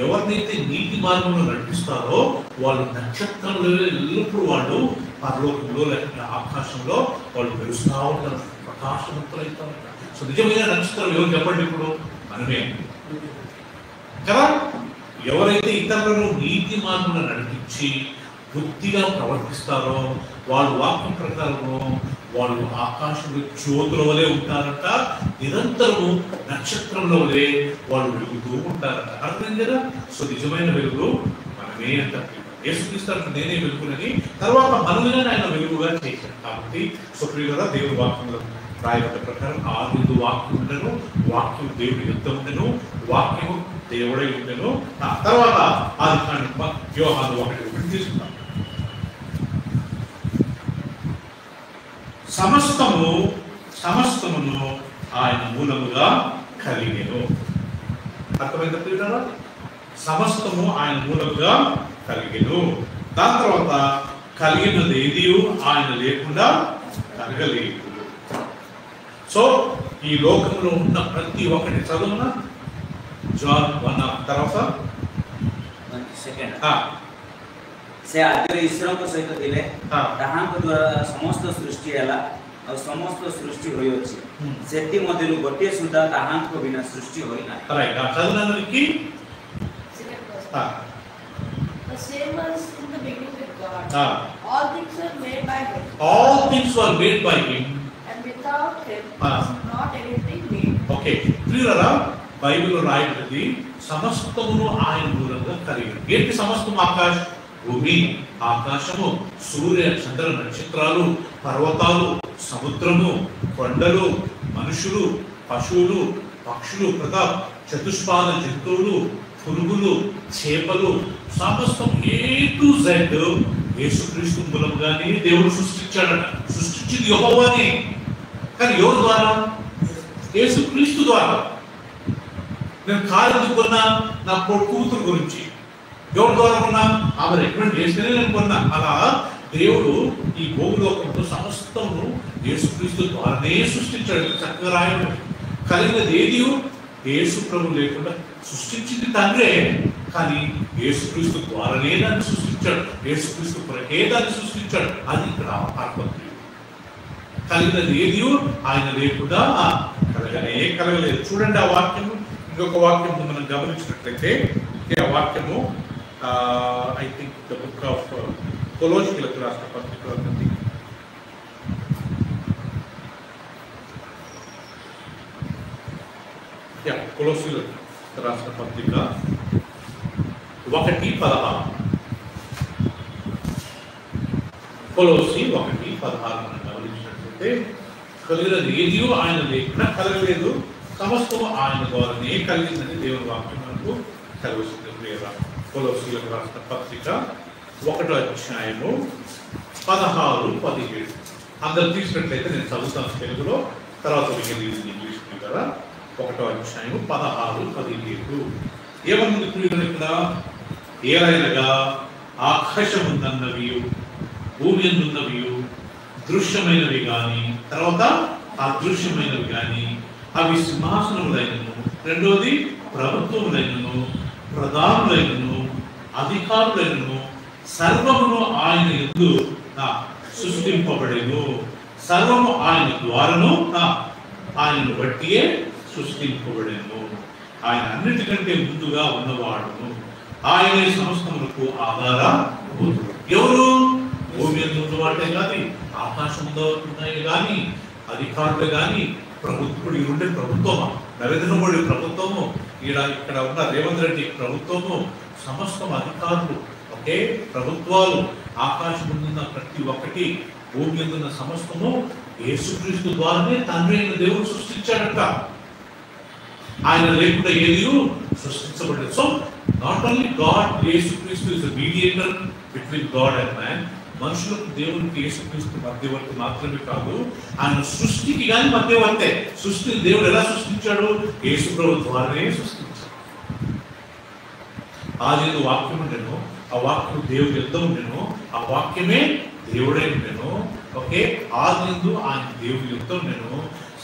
ఎవరినైతే నీతి మార్గంలో నడిపిస్తారో వాళ్ళు నక్షత్రంలో ఎల్లప్పుడు వాళ్ళు పరలోకంలో లేకపోతే ఆకాశంలో వాళ్ళు మెరుస్తూ ఉంటారు, ప్రకాశవంతులైతే ఉంటారు. సో నిజమైన నక్షత్రం ఎవరు చెప్పండి? ఇప్పుడు మనమే కదా. ఎవరైతే ఇతరులను నీతి మార్గంలో నడిపించి బుద్ధిగా ప్రవర్తిస్తారో వాళ్ళు వాక్యం ప్రకారము వాళ్ళు ఆకాశంలో జ్యోతుల వలె ఉంటారంట, నిరంతరము నక్షత్రంలో వలె వాళ్ళు వెలుగుతూ ఉంటారంట. అర్థం కదా. సో నిజమైన వెలుగు మనమే అంటారు. యేసుక్రీస్తు నేనే వెలుగునని, తర్వాత మనల్ని ఆయన వెలుగుగా చేశారు. కాబట్టి సుప్రియుల దేవుడి వాక్యంలో రాయబడ్డ ప్రకారం ఆది వాక్యం ఉండను, వాక్యం దేవుడి యుద్ధం ఉండను, వాక్యము దేవుడై ఉండను. తర్వాత ఆది యోహాను 1:1 తీసుకున్నాం. సమస్తమును ఆయన మూలముగా కలిగెను. అర్థమైందా ప్రియులారా? సమస్తము ఆయన మూలముగా కలిగెను. దాని తర్వాత కలిగినది ఏది ఆయన లేకుండా కలగలేదు. సో ఈ లోకంలో ఉన్న ప్రతి ఒక్కటి చదువున జాన్ 1 తర్వాత ସେ ଆଦିରେ ଈଶ୍ୱରଙ୍କ ସହିତ ଥିଲେ, ତାହାଙ୍କ ଦ୍ୱାରା ସମସ୍ତ ସୃଷ୍ଟି ହେଲା ଆଉ ସମସ୍ତ ସୃଷ୍ଟି ହୋଇଅଛି, ସେଥି ମଧ୍ୟରୁ ଗୋଟିଏ ସୁଦ୍ଧା ତାହାଙ୍କ ବିନା ସୃଷ୍ଟି ହୋଇନାହିଁ. The same was in the beginning with God. All things were made by Him. All things were made by Him. And without Him, not anything made. Okay. ప్రియులారా, బైబిల్లో రాయబడింది సమస్తమును ఆయన మూలంగా కలిగినది. ఏంటి సమస్తము? ఆకాశం, భూమి, ఆకాశము, సూర్య చంద్ర నక్షత్రాలు, పర్వతాలు, సముద్రము, కొండలు, మనుషులు, పశువులు, పక్షులు, ప్రతాప్ చతుష్పాద జంతువులు, పురుగులు, చేపలు, సమస్తం A to Z యేసుక్రీస్తు మూలంగానే దేవుడు సృష్టించాడట. సృష్టించింది యెహోవానే, కానీ ఎవరి ద్వారా? యేసుక్రీస్తు ద్వారా. నేను కారు కొన్నా నా కూతురు గురించి, ఎవరి ద్వారా కొన్నా? ఆమె రికమెండ్ చేస్తేనే నేను కొన్నా. అలా దేవుడు ఈ భూలోకంలో సమస్తము యేసుక్రీస్తు ద్వారానే సృష్టించాడు. చక్కగా రాయడం కలిగినది ఏది? యేసు ప్రభు లేకుండా సృష్టించింది తండ్రే, కానీ యేసుక్రీస్తు ద్వారానే దాన్ని సృష్టించాడు. యేసుక్రీస్తు కొరకే దాన్ని సృష్టించాడు. అది ఇక్కడ అర్థం. కలిగినది ఏది ఆయన లేకుండా కలగలేదు. చూడండి ఆ వాక్యము. ఇంకొక వాక్యము మనం గమనించినట్లయితే ఆ వాక్యము I think the book of కొలోసీయులకు రాసిన పత్రిక కొలొస్సీయులకు రాసిన పత్రిక 1:16. కొలొస్సీ 1:16 మనం గమనించినట్లయితే, కలిగినది ఏది ఆయన లేకుండా కలగలేదు, సమస్తము ఆయన ద్వారానే కలిగిందని దేవుని వాక్యం మనకు కలుగుతుంది. కొలొస్సీయులకు రాసిన పత్రిక 1:16-17. అందరు తీసినట్లయితే నేను చదువుతాను తెలుగులో, తర్వాత ఇంగ్లీష్ కదా. 1:16-17 ఏమన్నది ప్రియులు ఇక్కడ? ఏలైనగా ఆకాశముందన్నవి భూమి ఎందున్నవి దృశ్యమైనవి కానీ, తర్వాత అదృశ్యమైనవి కానీ, అవి సింహాసనములైనను, రెండోది ప్రభుత్వములైనను, ప్రధానులైనను, అధికారులైనను, సర్వమును ఆయన యందు సృష్టింపబడెను. సర్వము ఆయన ద్వారాను ఆయనను బట్టియే సృష్టింపబడెను. ఆయన అన్నిటికంటే ముందుగా ఉన్నవాడును, ఆయన సమస్తములకు ఆధారభూతుడు. ఎవరు? భూమి మీద ఉన్నవాడే కానీ, ఆకాశంలో ఉన్నాయి కానీ, అధికారులు కానీ, ప్రభుత్వుడు ఉండే ప్రభుత్వమా, నరేంద్ర మోడీ ప్రభుత్వము, ఇక్కడ ఉన్న రేవంత్ రెడ్డి ప్రభుత్వము, సమస్తం అధికారులు, ఒకే ప్రభుత్వాలు, ఆకాశం ముందున్న ప్రతి ఒక్కటి, భూమి మీద ఉన్న సమస్తము యేసుక్రీస్తు ద్వారానే తండ్రి అయిన దేవుడు సృష్టించాడట. ఆయన లేకుండా ఏది సృష్టించబడలేదు. సో నాట్ ఓన్లీ గాడ్, యేసుక్రీస్తు is the mediator between God and man. మనుషులకు దేవునికి యేసుక్రీస్తు మధ్యవర్తి మాత్రమే కాదు, ఆయన సృష్టికి కానీ మధ్యవర్తే. సృష్టిని దేవుడు ఎలా సృష్టించాడు? యేసు ప్రభు ద్వారానే సృష్టించాడు. ఆదిలో వాక్యం ఉండెను, ఆ వాక్యం దేవుడి యుద్ధం ఉండెను, ఆ వాక్యమే దేవుడై ఉండెను. ఓకే, ఆదిలో ఆయన దేవుడి యుద్ధం ఉండెను,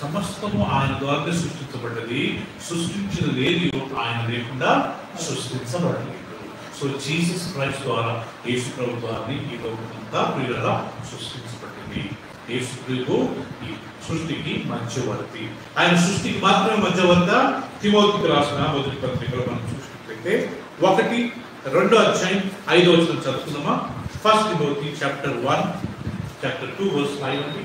సమస్తము ఆయన ద్వారానే సృష్టించబడ్డది. సృష్టించినది ఏది ఆయన లేకుండా సృష్టించబడలేదు. సో జీసస్ క్రైస్ట్ ద్వారా, యేసు ప్రభు ద్వారా ఈ లోకమంతా ప్రియులరా సృష్టించబడింది. యేసు ప్రభు ఈ సృష్టికి మధ్యవర్తి. ఆయన సృష్టికి మాత్రమే మధ్యవర్తి. తిమోతికి రాసిన మొదటి పత్రికలో మనం చూసినట్లయితే 1:2 చదువుకుందామా? 1 Timothy chapter 1, chapter 2 verse 5 అండి.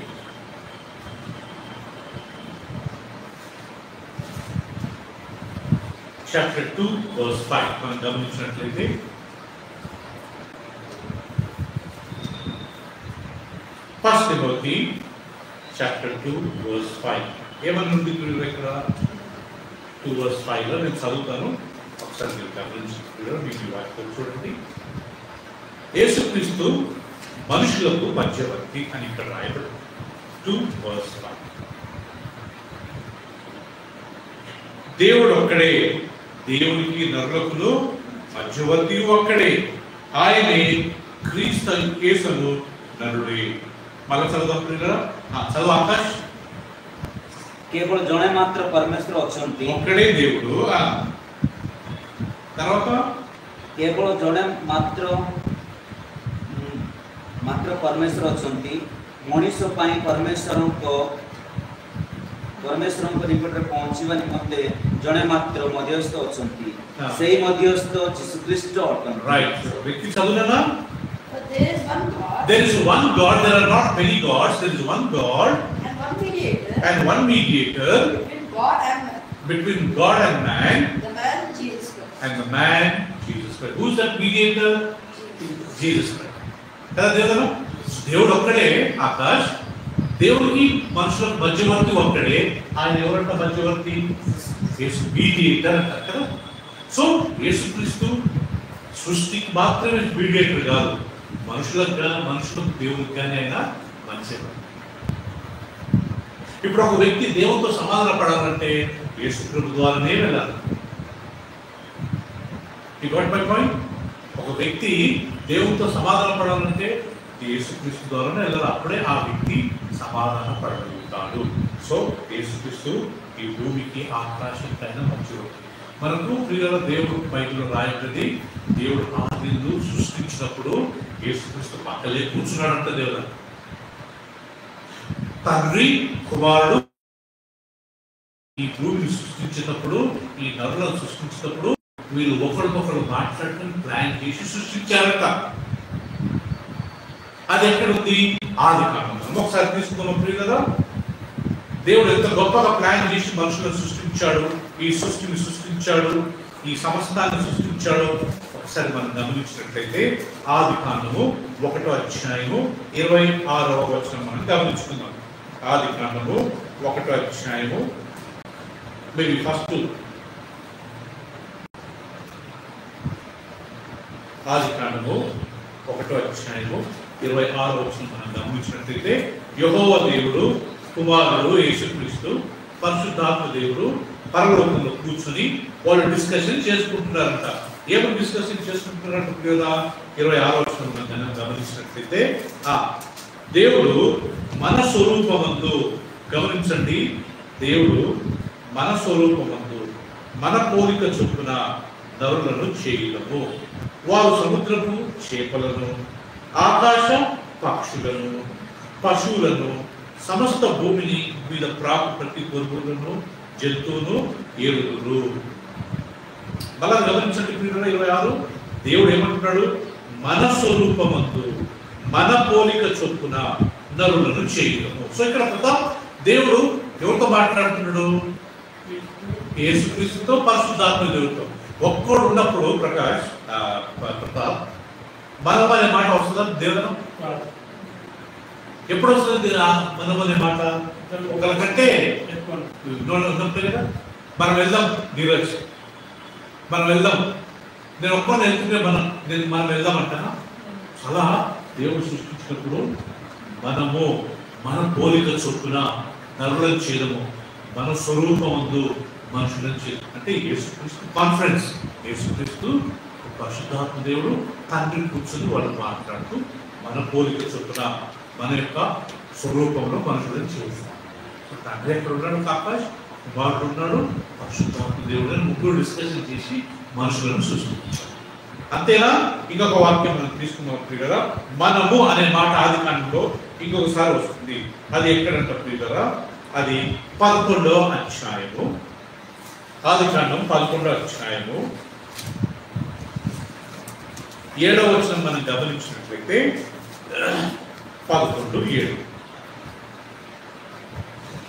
Chapter 2 verse 5 మనం గమనించినట్లయితే, First Timothy chapter 2 verse 5 ఏమనుంది ఇక్కడ? 2 verse 5 లో నేను చదువుతాను, ఒకసారి మీరు గమనించి మీకు వాక్యం చూడండి. యేసుక్రీస్తు మనుషులకు మధ్యవర్తి అని ఇక్కడ రాయబడింది. 2 verse 5. దేవుడు ఒక్కడే, దేవునికి నరులకును మధ్యవర్తి ఒక్కడే, ఆయనే క్రీస్తు యేసును నరుడే. మళ్ళీ చదువుదాం ప్రియులారా, చదువు ఆకాష్. కేవలం జనే మాత్ర పరమేశ్వర అచ్చంతి, ఒక్కడే దేవుడు. తర్వాత కేవలం జనే మాత్ర परमेश्वर अछंती मनुष्य पाई परमेश्वर को निकट पहुंचवा निमंते जने मात्र मध्यस्थ अछंती, सेही मध्यस्थ यीशु ख्रीष्ट अटंती. राइट, व्यक्ति चलुना. There is one God. There is one God. There are not many gods. There is one God And one mediator. And one mediator between God and man. Between God and man. The man Jesus Christ. And the man Jesus Christ. Who is that mediator? Jesus Christ. కదా దేవుడు, దేవుడు ఒక్కడే ఆకాష్. దేవుడికి మనుషులకు మధ్యవర్తి ఒక్కడే. ఆయన ఎవరంట మధ్యవర్తి? యేసు మీడియేటర్ అంటారు కదా. సో యేసుక్రీస్తు సృష్టికి మాత్రమే మీడియేటర్ కాదు, మనుషులకు దేవుడికి కానీ ఆయన మధ్యవర్తి. ఇప్పుడు ఒక వ్యక్తి దేవుడితో సమాధాన పడాలంటే యేసుక్రీస్తు ద్వారానే వెళ్ళాలి. You got my point? ఒక వ్యక్తి దేవుడితో సమాధాన పడాలంటే యేసుక్రీస్తు ద్వారానే వెళ్ళాలి, అప్పుడే ఆ వ్యక్తి సమాధాన పడగలుగుతాడు. సో యేసుక్రీస్తు ఈ భూమికి ఆకాశంకైనా మధ్యవర్తి. మనకు ప్రియుల దేవుడు బైబిల్లో రాయబడింది, దేవుడు ఆదిలో సృష్టించినప్పుడు యేసుక్రీస్తు పక్కలే కూర్చున్నాడంట. దేవుడు తండ్రి కుమారుడు ఈ భూమిని సృష్టించినప్పుడు, ఈ నరులను సృష్టించినప్పుడు వీళ్ళు ఒకరికొకరు మాట్లాడుకుని ప్లాన్ చేసి సృష్టించారట. అది ఎక్కడుంది? ఆది కాండం. ఒకసారి తీసుకుందాం ప్రియులారా. దేవుడు ఎంత గొప్పగా ప్లాన్ చేసి మనుషులను సృష్టించాడు. ఈ సృష్టిని సృష్టించాడు, ఈ సమస్తాన్ని సృష్టించాడో ఒకసారి మనం గమనించినట్లయితే ఆదికాండము 1వ అధ్యాయము 26వ వచనం మనం గమనించుకుందాం. ఆదికాండము 1వ అధ్యాయము మేబీ ఫస్ట్ ఆదికాండము 1వ అధ్యాయము 26వ వచనం మనం గమనించినట్లయితే యెహోవా దేవుడు కుమారుడు యేసుక్రీస్తు పరిశుద్ధాత్మ దేవుడు పరలోకంలో కూర్చొని వాళ్ళు డిస్కషన్ చేసుకుంటున్నారంట. ఏమో డిస్కషన్ చేసుకుంటున్నారంట కదా 26వ వచనం మనం గమనించినట్లయితే దేవుడు మన స్వరూపమందు, గమనించండి, దేవుడు మన స్వరూపమందు మన పోలిక చొప్పున నరులను చేయడము, వారు సముద్రపు చేపలను, ఆకాశ పక్షులను, పశువులను, సమస్త భూమిని మీద ప్రాకు ప్రతి పురుగులను, జంతువును ఏలుదురు. మళ్ళా గమనించండి 26 దేవుడు ఏమంటున్నాడు? మన స్వరూపమందు మన పోలిక చొప్పున నరులను చేయడము. సో ఇక్కడ ప్రతాప్ దేవుడు ఎవరితో మాట్లాడుతున్నాడు? యేసుక్రీస్తుతో పరిశుద్ధాత్మ దేవుడితో. ఒక్కోడు ఉన్నప్పుడు ప్రతాప్ మనం అనే మాట వస్తుందా? దేవుడు ఎప్పుడు వస్తుంది మనం అనే మాట? ఒకరికంటే ఉన్నప్పుడు కదా. మనం వెళ్దాం నీరజ్, మనం వెళ్దాం, నేను ఒక్కరిని వెళ్తుంటే మనం వెళ్దాం అంటానా? అలా దేవుడు సృష్టించినప్పుడు మనము మన పోలిక చొప్పున నరులను చేయడము, మన స్వరూపమందు మనుషులను చేయడం. అంటే యేసుక్రీస్తు కాన్ఫరెన్స్, యేసుక్రీస్తు పరిశుద్ధాత్మ దేవుడు తండ్రి కూర్చొని వాళ్ళు మాట్లాడుతూ మన పోలిక చొప్పున మన యొక్క స్వరూపంలో మనుషులను చేస్తాం. తండ్రి ఎక్కడ ఉన్నాడు? ఆకాశ్, కుమారుడు ఉన్నాడు, పరిశుద్ధాత్మ దేవుడు అని ముగ్గురు డిస్కషన్ చేసి మనుషులను సృష్టించారు. అంతేనా? ఇంకొక వాక్యం మనం తీసుకున్నాం కదా, మనము అనే మాట ఆదికాండంలో ఇంకొకసారి వస్తుంది. అది ఎక్కడంటే ప్రియులరా, అది 11వ అధ్యాయము, ఆదికాండం 11వ అధ్యాయము 7వ వచనం మనం గమనించినట్లయితే 11:7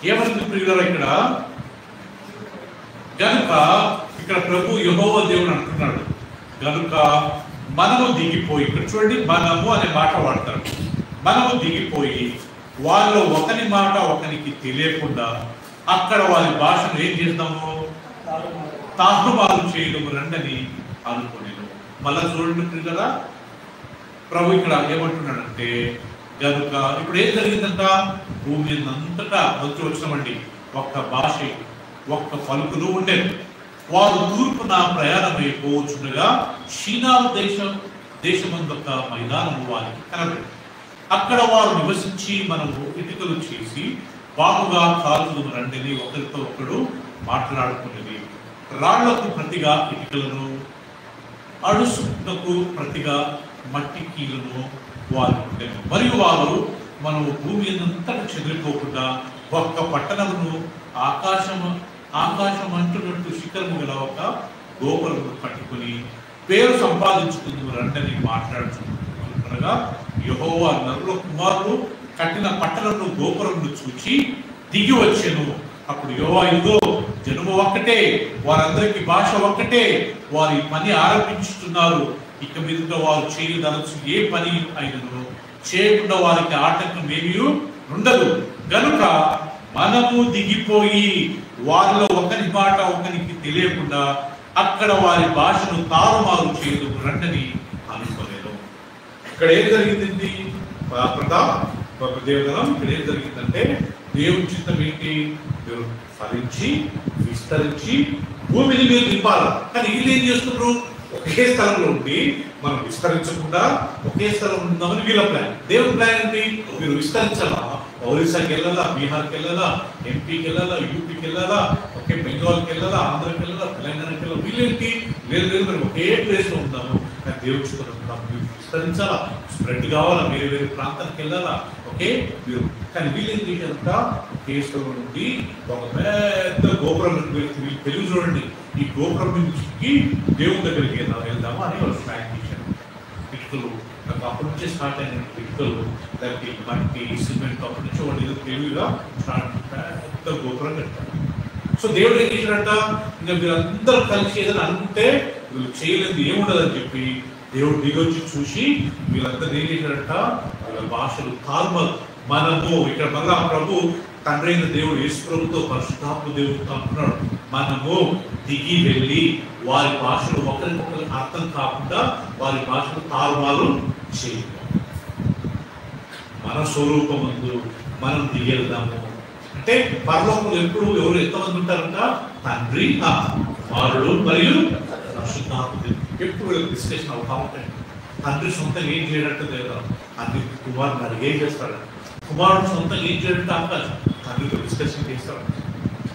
ఏమంటుంది ప్రియులరా? ఇక్కడ ప్రభు యెహోవా దేవుడు అంటున్నాడు, గనుక మనము దిగిపోయి, ఇక్కడ చూడండి మనము అనే మాట వాడతారు, మనము దిగిపోయి వాళ్ళలో ఒకరి మాట ఒకరికి తెలియకుండా అక్కడ వారి భాషను ఏం చేద్దాము? తారుమారు చేయడం రండని అనుకునేను. మళ్ళా చూడండి కదా, ప్రభు ఇక్కడ ఏమంటున్నాడంటే కనుక ఇప్పుడు ఏం జరిగిందంట? భూమి అంతటా వచ్చి వచ్చినామండి ఒక్క భాష ఒక్క పలుకులు ఉండేది. వారు తూర్పున ప్రయాణమైపోవచ్చుండగా షీనారు దేశమందొక మైదానము వారికి కనబడి అక్కడ వారు నివసించి మనము ఇటుకలు చేసి బాగుగా కాలులు రండిని ఒకరితో ఒకడు మాట్లాడుకునేది. రాళ్లకు ప్రతిగా ఇటుకలను, అడుసుకు ప్రతిగా మట్టి కీలను వారు ఉండేది. మరియు వారు మనము భూమి అంతటా చెదిరిపోకుండా ఒక్క పట్టణమును ఆకాశం అంటున్నట్టు శిఖరము గల ఒక గోపురము కట్టుకుని పేరు సంపాదించుకుందుకు రండని మాట్లాడుచుండగా యెహోవా నరుల కుమారుడు కట్టిన పట్టణమును గోపురమును చూచి దిగి వచ్చెను. అప్పుడు యెహోవా, ఇదిగో జనము ఒక్కటే, వారందరికీ భాష ఒక్కటే, వారి పని ఆరంభించుతున్నారు. ఇక మీద వారు చేయదలచు ఏ పని అయినను చేయకుండా వారికి ఆటంకం ఏమీ ఉండదు. గనుక మనము దిగిపోయి వారిలో ఒకరి మాట ఒకరికి తెలియకుండా అక్కడ వారి భాషను తారుమారు చేయదు రండని అనుకోలేదు. ఇక్కడ ఏం జరిగిందండి దేవదనం? ఇక్కడ ఏం జరిగిందంటే దేవుని చిత్తం ఏంటి? మీరు ఫలించి విస్తరించి భూమిని మీరు నింపాలి. కానీ వీళ్ళు ఏం చేస్తున్నారు? ఒకే స్థలంలో ఉండి మనం విస్తరించకుండా ఒకే స్థలం ఉందామని వీళ్ళ ప్లాన్. దేవుని ప్లాన్ ఏంటి? మీరు విస్తరించాలా, ఒరిస్సాకి వెళ్ళాలా, బీహార్కి వెళ్ళాలా, ఎంపీకి వెళ్ళాలా, యూపీకి వెళ్ళాలా, ఒకే బెంగాల్కి వెళ్ళాలా, ఆంధ్రకి వెళ్ళాలా, తెలంగాణకి వెళ్ళాలి. వీళ్ళేంటి? లేదు మీరు ఒకే ప్లేస్ లో ఉంటాము. కానీ దేవుడు చూస్తున్నాం మీరు విస్తరించాలా, స్ప్రెడ్ కావాలా, వేరే వేరే ప్రాంతానికి వెళ్ళాలా, ఓకే మీరు. కానీ వీళ్ళేం చేశారంట? ఒకే స్థలం నుండి ఒక పెద్ద గోపురం తెలుగు చూడండి, ఈ గోపురం నుంచి దేవుని దగ్గరికి వెళ్దాము అని వాళ్ళు ప్లాన్ చేశారు. ఇటుకలు అప్పటి నుంచే స్టార్ట్ అయిన ఇటుకలు, లేకపోతే మట్టి, సిమెంట్, అప్పటి నుంచి వాళ్ళు ఏదో తెలివిగా పెద్ద గోపురం కట్టారు. సో దేవుడు ఏం చేశాడంట? ఇంకా మీరందరూ కలిసి ఏదైనా అనుకుంటే వీళ్ళు చేయలేదు ఏముండదని చెప్పి దేవుడు దిగొచ్చి చూసి వీళ్ళందరూ ఏం చేశారంట, వీళ్ళ భాషలు తారుమారు. మనము ఇక్కడ మళ్ళా ప్రభు తండ్రి అయిన దేవుడు యేసు ప్రభుతో పరిశుద్ధాత్మ దేవుడితో అంటున్నాడు, మనము దిగి వెళ్ళి వారి భాషలు ఒకరికొకరు అర్థం కాకుండా వారి భాషలు తారుమారు చేయాలి. మన స్వరూపమందు మనం దిగెళ్దాము. అంటే పరలోకంలో ఎప్పుడు ఎవరు ఎంతమంది ఉంటారంట, తండ్రి, కుమారుడు మరియు పరిశుద్ధాత్మ. ఎప్పుడు డిస్కషన్ అవుతా ఉంటాయి. తండ్రి సొంతంగా ఏం చేయడంటే లేదా, తండ్రి కుమారుడు అది ఏం చేస్తాడు, కుమారుడు సొంతంగా ఏం చేయడంటే అవకాశం తండ్రితో డిస్కషన్ చేస్తాడు.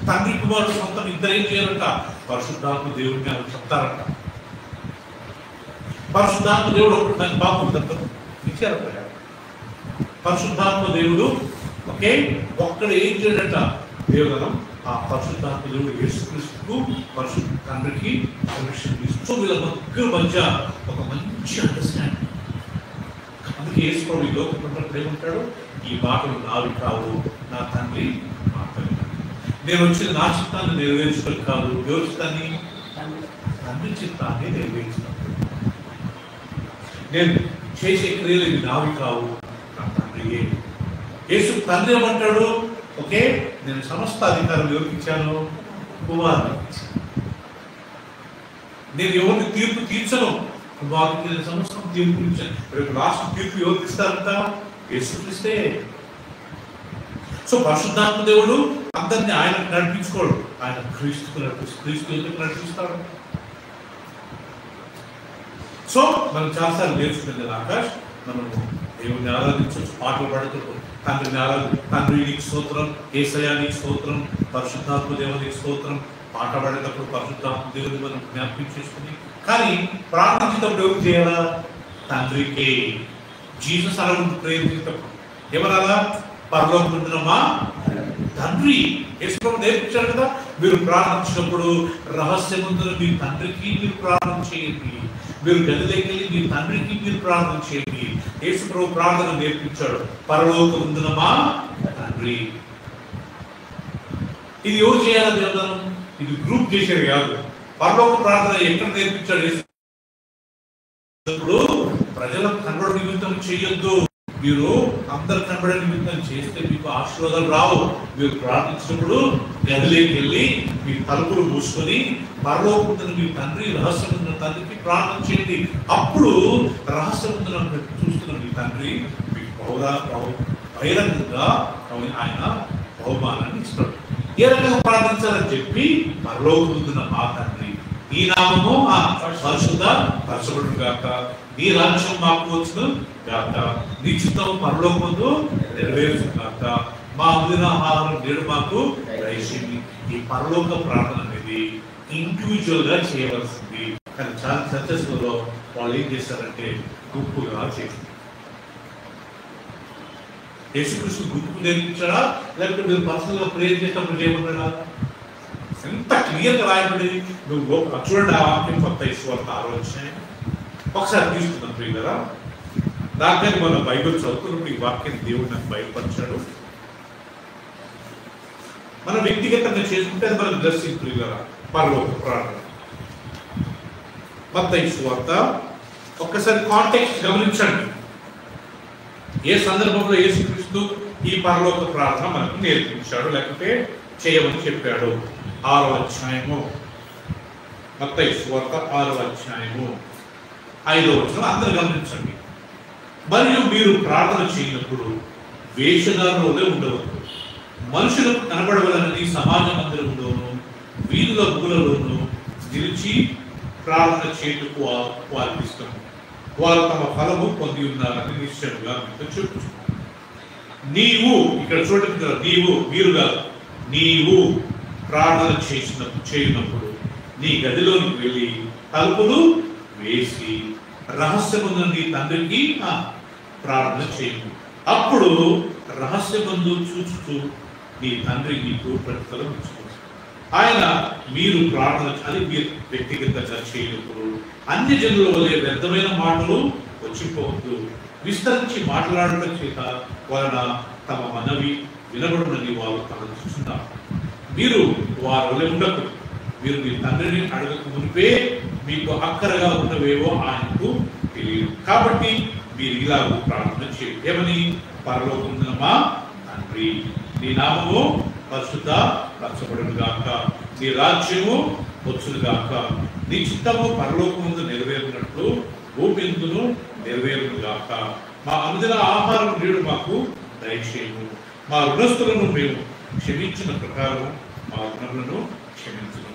తండ్రి కుమారుడు సొంతం ఇద్దరు ఏం చేయాలంట, పరిశుద్ధాత్మ దేవుడిని అని చెప్తారంట. పరిశుద్ధాత్మ దేవుడు ఒకటి దాన్ని బాగుందంట ఇచ్చారు. పరిశుద్ధాత్మ దేవుడు ఓకే ఒక్కడ ఏం చేయడట, దేవుడు ఆ పరిశుద్ధాత్మ దేవుడు యేసుక్రీస్తుకు పరిశుద్ధ తండ్రికి పర్మిషన్ ఇస్తూ వీళ్ళ ముగ్గురు మధ్య ఒక మంచి అండర్స్టాండింగ్. అందుకే యేసు ప్రభు ఈ లోకంలో ఏమంటాడు, ఈ మాటలు నావి కావు, నా తండ్రి మాటలు. నేను వచ్చిన నా చిత్తాన్ని నెరవేర్చడం కాదు, ఎవరి చిత్తాన్ని, తండ్రి చిత్తాన్ని నెరవేర్చడం. నేను చేసే క్రియలు ఇవి నావి కావు, నా తండ్రియే. యేసు తండ్రి ఏమంటాడు, ఓకే నేను సమస్త అధికారం ఎవరికి ఇచ్చాను, కుమారునికి ఇచ్చాను. నేను ఎవరిని తీర్పు తీర్చను, కుమారునికి నేను సమస్త తీర్పు ఇచ్చాను. రేపు లాస్ట్ తీర్పు ఎవరికి ఇస్తారంట, యేసుక్రీస్తే. సో పరిశుద్ధాత్మ దేవుడు అందరినీ ఆయన నడిపించుకోడు, ఆయన క్రీస్తుకు నడిపిస్తాడు. క్రీస్తు ఎందుకు నడిపిస్తాడు? సో మనం చాలాసార్లు నేర్చుకునేది ఆకాష్, మనము దేవుడిని ఆరాధించవచ్చు, పాటలు పాడుతూ తండ్రిని తండ్రి నీకు స్తోత్రం, యేసయ్యా నీకు స్తోత్రం, పరిశుద్ధాత్మ దేవునికి స్తోత్రం. పాట పాడేటప్పుడు పరిశుద్ధాత్మ దేవుని మనం జ్ఞాపకం చేసుకుని, కానీ ప్రార్థించేటప్పుడు ఎవరు చేయాలా, తండ్రికి. జీసస్ అలా ప్రేమించేటప్పుడు ఎవరలా, పరలోకముందున మా తండ్రి. యేసు ప్రభు నేర్పించారు కదా, మీరు ప్రార్థించినప్పుడు రహస్యముందున మీ తండ్రికి మీరు ప్రార్థన చేయండి, మీరు గదిలోకి వెళ్ళి మీ తండ్రికి మీరు ప్రార్థన చేయండి. యేసు ప్రభు ప్రార్థన నేర్పించాడు, పరలోకముందున మా తండ్రి. ఇది ఎవరు చేయాలా దేవుదానం, ఇది గ్రూప్ చేసేది కాదు. పరలోక ప్రార్థన ఎక్కడ నేర్పించాడు యేసు? ప్రజలకు కనబడ నిమిత్తం చేయొద్దు, మీరు అందరు కనబడే నిమిత్తం చేస్తే మీకు ఆశీర్వాదాలు రావు. మీరు ప్రార్థించినప్పుడు గదిలోకి వెళ్ళి మీ తలుపులు మూసుకొని పరలోకముందున మీ తండ్రి, రహస్యముందున తండ్రికి ప్రార్థన చేయండి. అప్పుడు రహస్యముందున చూస్తున్న మీ తండ్రి మీకు బహిరంగంగా ఆయన బహుమానాన్ని ఇస్తాడు. ఏ రకంగా ప్రార్థించాలని చెప్పి, పరలోకముందున మా తండ్రి, నీ నామము పరిశుద్ధ పరచబడును గాక, నీ రాజ్యం మాకు వచ్చును గాక, నీ చిత్తం పరలోకమందు నెరవేరును గాక, మా అనుదిన ఆహారం నేడు మాకు దయచేయండి. ఈ పరలోక ప్రార్థన అనేది ఇండివిజువల్ గా చేయవలసింది. కానీ చాలా చర్చెస్ లో వాళ్ళు ఏం చేస్తారంటే గుంపుగా చేస్తారు. యేసుక్రీస్తు గుంపు నేర్పించాడా, లేకపోతే మీరు పర్సనల్ గా ప్రేయర్ చేసినప్పుడు చేయమన్నాడా? ఎంత క్లియర్ గా రాయబడి, నువ్వు చూడండి ఆ వాక్యం కొత్త ఇసువార్త 6వ అధ్యాయం ఒకసారి తీసుకుందాం ప్రియులారా. దానికని మనం బైబిల్ చదువుతున్నప్పుడు ఈ వాక్యం దేవుడు నాకు బయలుపరిచాడు. మనం వ్యక్తిగతంగా చేసుకుంటే అది మనకు దర్శింపు ప్రియులారా. పరలోక ప్రార్థన మత్తయి సువార్త ఒక్కసారి కాంటెక్స్ట్ గమనించండి. ఏ సందర్భంలో యేసుక్రీస్తు ఈ పరలోక ప్రార్థన మనకు నేర్పించాడు, లేకపోతే చేయమని చెప్పాడు. 6వ అధ్యాయము, మత్తయి సువార్త 6వ అధ్యాయము 5వ వచనం అందరూ గమనించండి. మరియు మీరు ప్రార్థన చేయనప్పుడు వేషధారులే ఉండవద్దు, మనుషులకు కనబడవలనని సమాజ మందిరములోను వీధుల మూలలోను నిలిచి ప్రార్థన చేయుటకు వారికి ఇష్టం, వారు తమ ఫలము పొంది ఉన్నారని నిశ్చయంగా మీతో చెప్పుచున్నారు. నీవు ఇక్కడ చూడండి, మీరు కాదు, నీవు ప్రార్థన చేయనప్పుడు నీ గదిలోనికి వెళ్ళి తలుపులు వేసి రహస్యముందు నీ తండ్రికి ప్రార్థన చేయండి. అప్పుడు రహస్యమందు చూచుతూ నీ తండ్రి నీకు ప్రతిఫలం ఇచ్చుకోవచ్చు. ఆయన మీరు ప్రార్థన అది మీరు వ్యక్తిగతంగా చేయనప్పుడు అన్ని జనుల వలె వ్యర్థమైన మాటలు వచ్చిపోవద్దు, విస్తరించి మాట్లాడటం చేత వలన తమ మనవి వినబడునని వారు తమను చూస్తున్నారు. మీరు వారి వలె ఉండకూడదు, మీరు మీ తండ్రిని అడగక మునిపే మీకు అక్కరగా ఉన్నవేవో ఆయనకు తెలియదు. కాబట్టి మీరు ఇలా ప్రార్థన చేయండి. ఏమని? పరలోకమున మా తండ్రి, నీ నామము పరిశుద్ధ పరచబడును గాక, నీ రాజ్యము వచ్చును గాక, నీ చిత్తము పరలోకముందు నెరవేరునట్లు భూమి యందును నెరవేరును గాక. మా అనుదిన ఆహారం నేడు మాకు దయచేయము. మా రుణస్తులను మేము క్షమించిన ప్రకారం మా రుణములను క్షమించుము.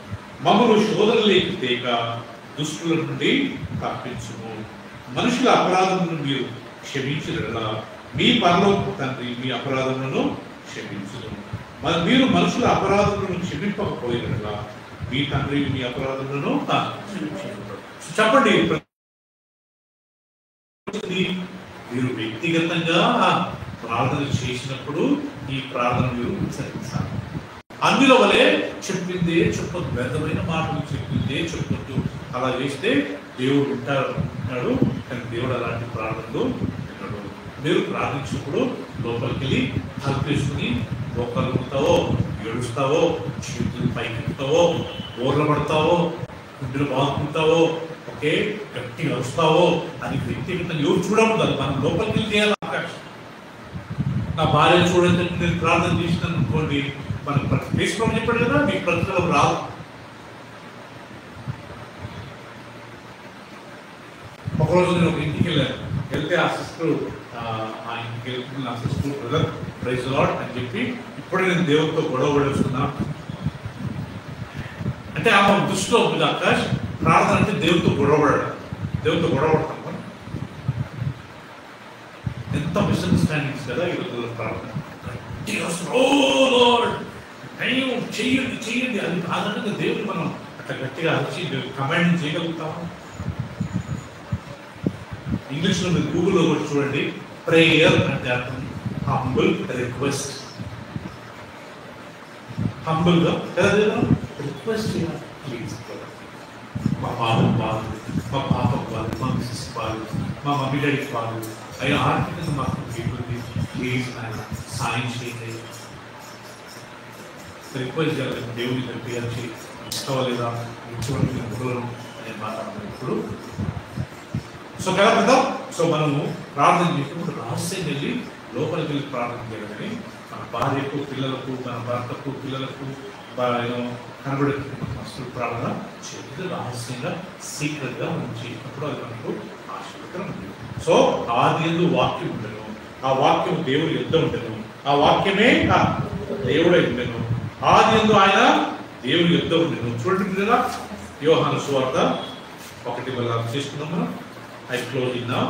మమ్మను శోధనలోకి తేక దుష్టుల నుండి తప్పించుము. మనుషుల అపరాధములను మీరు క్షమించిన మీ పరలోక తండ్రి మీ అపరాధములను క్షమించును. మరి మీరు మనుషుల అపరాధములను క్షమింపకపోయినట్లా మీ తండ్రి మీ అపరాధములను చెప్పండి. మీరు వ్యక్తిగతంగా ప్రార్థన చేసినప్పుడు ఈ ప్రార్థన మీరు ఉచ్చరించాలి. అందులో వలె చెప్పిందే చెప్పొద్దు, వ్యర్థమైన మాటలు చెప్పిందే చెప్పొద్దు. అలా చేస్తే దేవుడు ఉంటాడు, కానీ దేవుడు అలాంటి ప్రార్థనలు వినడు. మీరు ప్రార్థించినప్పుడు లోపలికి వెళ్ళి కల్పేసుకుని లోపలుతావో, ఏడుస్తావో, చేతులు పైకెత్తుతావో, ఊర్ల పడతావో, గుడ్డలు బాగుంటావో, ఓకే గట్టిగా వస్తావో అని వ్యక్తిగతంగా ఎవరు చూడకూడదు. మనం లోపలికి వెళ్ళి చేయాలి. నా భార్య చూడండి నేను ప్రార్థన చేసినాను అనుకోండి, మనం ప్రతిష్ఠం చెప్పాడు కదా, మీకు ప్రతిఫలం రాదు. ఒకరోజు నేను ఒక ఇంటికి వెళ్తే ఆ సిస్టర్ ఆ ఇంటికి వెళ్తుంది. నా సిస్టర్ బ్రదర్ ప్రైజ్ లార్డ్ అని చెప్పి ఇప్పుడే నేను దేవుడితో గొడవ పడేస్తున్నా అంటే ఆమె దృష్టిలో ఉంది ఆకాష్, ప్రార్థన అంటే దేవుడితో గొడవపడడం. దేవుడితో గొడవపడతాం మనం. ఎంత మిస్అండర్స్టాండింగ్స్ కదా ఈరోజు ప్రార్థన. చెయ్యండి చెయ్యండి అది కాదంటే దేవుడు మనం అట్లా గట్టిగా అరిచి కమాండ్ చేయగలుగుతాము. ఇంగ్లీష్లో మీరు గూగుల్లో కూడా చూడండి, ప్రేయర్ అంటే అర్థం హంబుల్ రిక్వెస్ట్. హంబుల్గా కదా రిక్వెస్ట్ చేయాలి. ప్లీజ్ మా బాబుకి బాగు, మా పాపకు బాగు, మా మిస్సెస్ బాగు, మా మమ్మీ డాడీకి బాగు, అయ్యో ఆర్థికంగా మాకు ఇబ్బంది, ప్లీజ్ ఆయన సాయం చేయండి. రిక్వెస్ట్ చేయాలి. దేవుని దగ్గర ఇష్టవలేదా ఇటువంటి గురువులు అనే మాట్లాడుతున్నప్పుడు సో కదా. సో మనము ప్రార్థన చేసినప్పుడు రహస్యం వెళ్ళి లోపలికి వెళ్ళి ప్రార్థన చేయాలని మన భార్యకు, పిల్లలకు, మన భర్తకు, పిల్లలకు కనబడే మస్తు ప్రార్థన చేసి రహస్యంగా సీక్రెట్గా మనం చేసినప్పుడు అది మనకు ఆశీర్వదం ఉంది. సో ఆది యందు వాక్యం ఉండను, ఆ వాక్యం దేవుడు యుద్ధ ఉండను, ఆ వాక్యమే దేవుడే ఉండను, ఆది యందు ఆయన దేవుడు యుద్ధ ఉండను. చూడండి కదా యోహాను సువార్త 1 చేసుకున్నాం మనం. I close it now.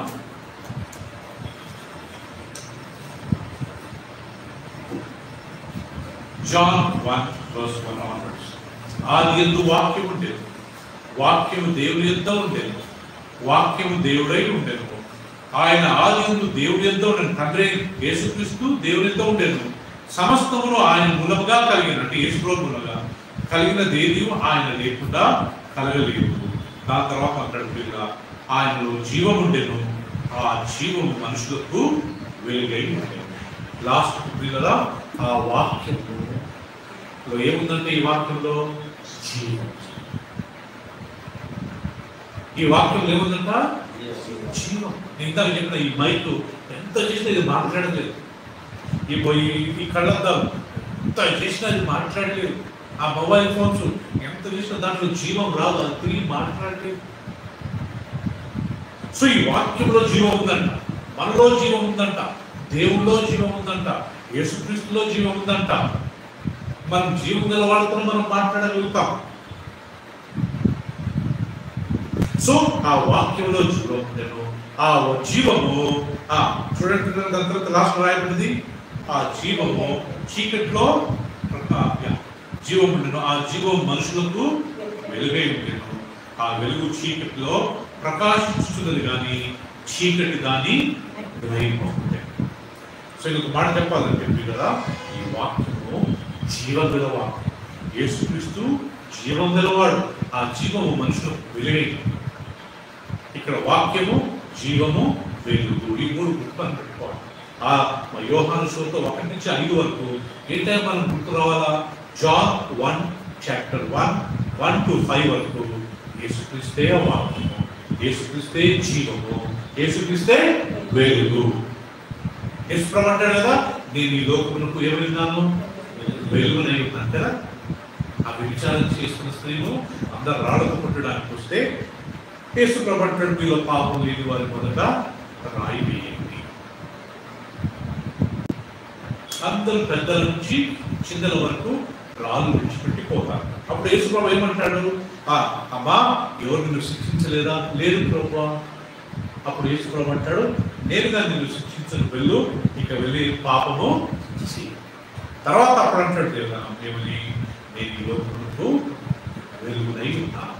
John 1 verse 1 onwards. ఆది యందు వాక్యం ఉండేది, వాక్యము దేవుని యొద్ద ఉండేది, వాక్యము దేవుడై ఉండేది. ఆయన ఆది యందు దేవుని యొద్ద ఉండేది. తండ్రి యేసుక్రీస్తు దేవుని యొద్ద ఉండేది. సమస్తమును ఆయన మూలముగా కలిగిన, అంటే యేసుప్రభు మూలముగా కలిగినదేది ఆయన లేకుండా కలగలేదు. దాని తర్వాత అంటాడు ఆయనలో జీవం ఉండేను, ఆ జీవము మనుషులకు వెలుగై ఉండేను. లాస్ట్ పిల్లల ఆ వాక్యంలో ఏముందంటే ఈ వాక్యంలో జీవం. ఈ వాక్యంలో ఏముందంట జీవం. ఇందాక చెప్పిన ఈ మైక్ ఎంత చేసినా ఇది మాట్లాడలేదు, ఈ కళ్ళద్దాలు ఎంత చేసినా ఇది మాట్లాడలేదు, ఆ మొబైల్ ఫోన్స్ ఎంత చేసినా దాంట్లో జీవం రాదు, అది తిరిగి మాట్లాడలేదు. సో ఈ వాక్యంలో జీవం ఉందంట, మనలో జీవం ఉందంట, దేవుల్లో జీవం ఉందంట, యేసుక్రీస్తులో జీవం ఉందంట. మనం జీవం గల వాళ్ళతో మనం మాట్లాడగలుగుతాం. సో ఆ వాక్యంలో జీవం ఉండేను, ఆ జీవము చూడండి దాని తర్వాత లాస్ట్ రాయబడింది, ఆ జీవము చీకట్లో జీవం ఉండేను, ఆ జీవం మనుషులకు వెలుగై ఉండేను, ఆ వెలుగు చీకటిలో ప్రకాశించుతున్నది కానీ చీకటి దాన్ని గ్రహింపకుంటే. సో ఇంకొక మాట చెప్పాలని చెప్పి కదా, ఈ వాక్యము జీవం గల వాక్యం. యేసుక్రీస్తు జీవం గలవాడు, ఆ జీవము మనుషులకు వెలుగై. ఇక్కడ వాక్యము, జీవము, వెలుగు, ఈ 3 గుర్తులను పెట్టుకోవాలి. ఆ యోహాను సువార్త 1 నుంచి 5 వరకు ఏ టైం మనం గుర్తు రావాలా? John 1 chapter 1 1 to 5 వరకు యేసుక్రీస్తే వాక్యము, యేసుక్రీస్తే జీవము, యేసుక్రీస్తే వెలుగు. యేసుప్రభు అంటాడు కదా, నేను ఈ లోకమునకు ఏమైనాను, వెలుగునై ఉన్నాను కదా. ఆ విచారం చేసుకున్న స్త్రీను అందరు రాళ్ళకు కొట్టడానికి వస్తే యేసుప్రభు అంటాడు, మీలో పాపం లేని వారి మొదట రాయి వేయండి. అందరూ పెద్దల నుంచి చిన్నల వరకు రాళ్ళు విడిచిపెట్టి పోతారు. అప్పుడు యేసుప్రభు ఏమంటాడు, అమ్మా ఎవరు నిన్ను శిక్షించలేదా? లేదు ప్రభువా. అప్పుడు యేసుప్రభు అంటాడు, నేనుగా నిన్ను శిక్షించను, వెళ్ళు, ఇక వెళ్ళి పాపము చేయి. తర్వాత అప్పుడు అంటాడు, దేవుని నేను ఈ లోకమునకు వెలుగునై ఉన్నాను.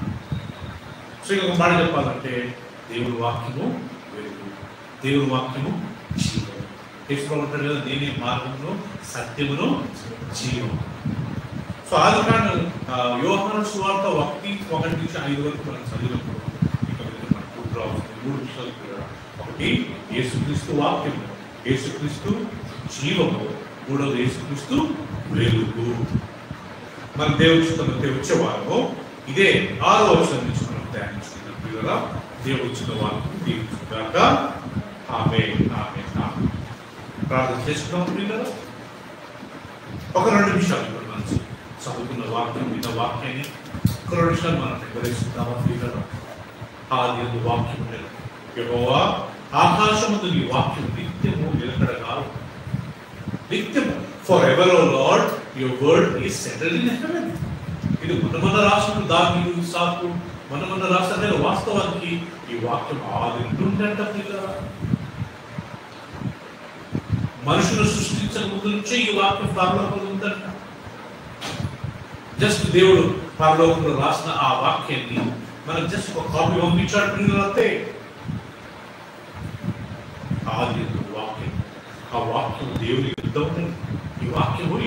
సో ఇంకొక మాట చెప్పాలంటే దేవుని వాక్యము వెలుగు, దేవుని వాక్యము జీవము. యేసుప్రభు అంటాడు కదా, నేనే మార్గమును సత్యమును జీవము. సో ఆదికాండ యోహాను సువార్త 1:1-5 వరకు మనం చదివినప్పుడు ఇక్కడ 3 విషయాలు కూడా. ఒకటి యేసుక్రీస్తు వాక్యము, యేసుక్రీస్తు జీవము, మూడవది యేసుక్రీస్తు వెలుగు. మన దేవుడి చిత్తంలో వచ్చే వారము ఇదే 6వ వచనం నుంచి మనం ధ్యానించుకున్న పిల్లల దేవుడి చిన్న వాక్యం దీవించుగాక. ఆమేన్, ఆమేన్, ఆమేన్. ప్రార్థన చేసుకున్నాం పిల్లల. ఒక 2 నిమిషాలు ఇప్పుడు మనం చదువుకున్న వాక్యం, విన్న వాక్యాన్ని ఒక 2 నిమిషాలు మనం నిర్వహిస్తున్నామా పిల్లల? ఆది వాక్యం యెహోవా ఆకాశమందు నీ వాక్యం నిత్యము నిలకడగా నిత్యము. For ever O Lord your word is settled in heaven. ఇది మన రాష్ట్రం దావీదు, ఇస్సాకు మన రాష్ట్రాల వాస్తవానికి ఈ వాక్యం ఆది నుండంట పిల్లల. మనుషులు సృష్టించక ముందు నుంచే ఈ వాక్యం పరలోకంలో ఉందంట. జస్ట్ దేవుడు పరలోకంలో రాసిన ఆ వాక్యాన్ని మనకు జస్ట్ ఒక కాపీ పంపించాడు పిల్లలంతే. ఆది వాక్యం, ఆ వాక్యం దేవుని ఎంత ఉన్నది. ఈ వాక్యము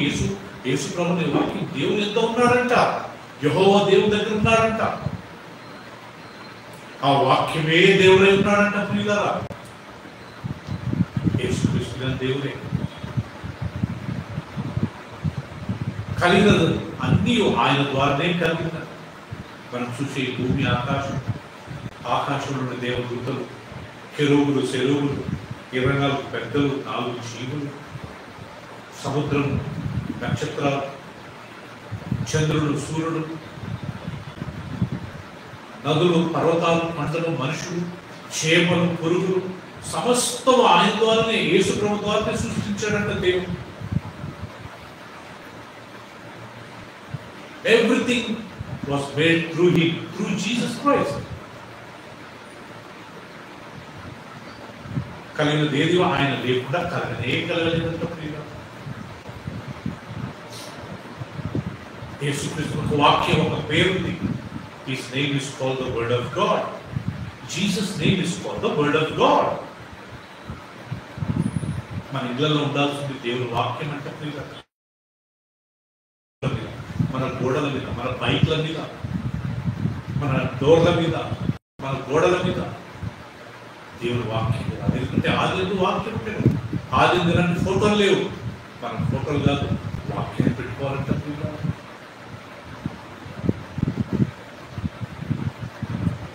యేసు ప్రభుని వాక్యం దేవుని ఎంత ఉన్నాడంట. యెహోవా దేవుని దగ్గర ఉన్నాడంట. ఆ వాక్యమే దేవుడై ఉన్నాడంట పిల్లల. యేసుక్రీస్తు దేవుడే. కలిగినది అన్నీ ఆయన ద్వారానే కలిగినది. మనం చూసే భూమి, ఆకాశంలోని దేవదూతలు, కెరూబులు, సెరూబులు, 24 పెద్దలు, 4 జీవులు, సముద్రం, నక్షత్రాలు, చంద్రుడు, సూర్యుడు, నదులు, పర్వతాలు, పంటలు, మనుషులు, చేపలు, పురుగులు, సమస్తం ఆయన ద్వారానే, యేసు ప్రభు ద్వారానే సృష్టించాడంట దేవుడు. Everything was made through him, through Jesus Christ. కలిగినది ఏది ఆయన లేకుండా కలగలేదంట ప్రియుల. యేసుక్రీస్తు వాక్యం ఒక పేరుంది. His name is called the Word of God. Jesus' name is called the Word of God. మన ఇళ్లలో ఉండాల్సింది దేవుని వాక్యం అంటే ప్రియుల. మన గోడల మీద, మన బైక్ల మీద, మన డోర్ల మీద, మన గోడల మీద దేవుని వాక్యం. ఎందుకంటే ఆది వాక్యం ఉంటుంది. ఆది దినాన్ని ఫోటోలు లేవు. మన ఫోటోలు కాదు, వాక్యాన్ని పెట్టుకోవాలంటే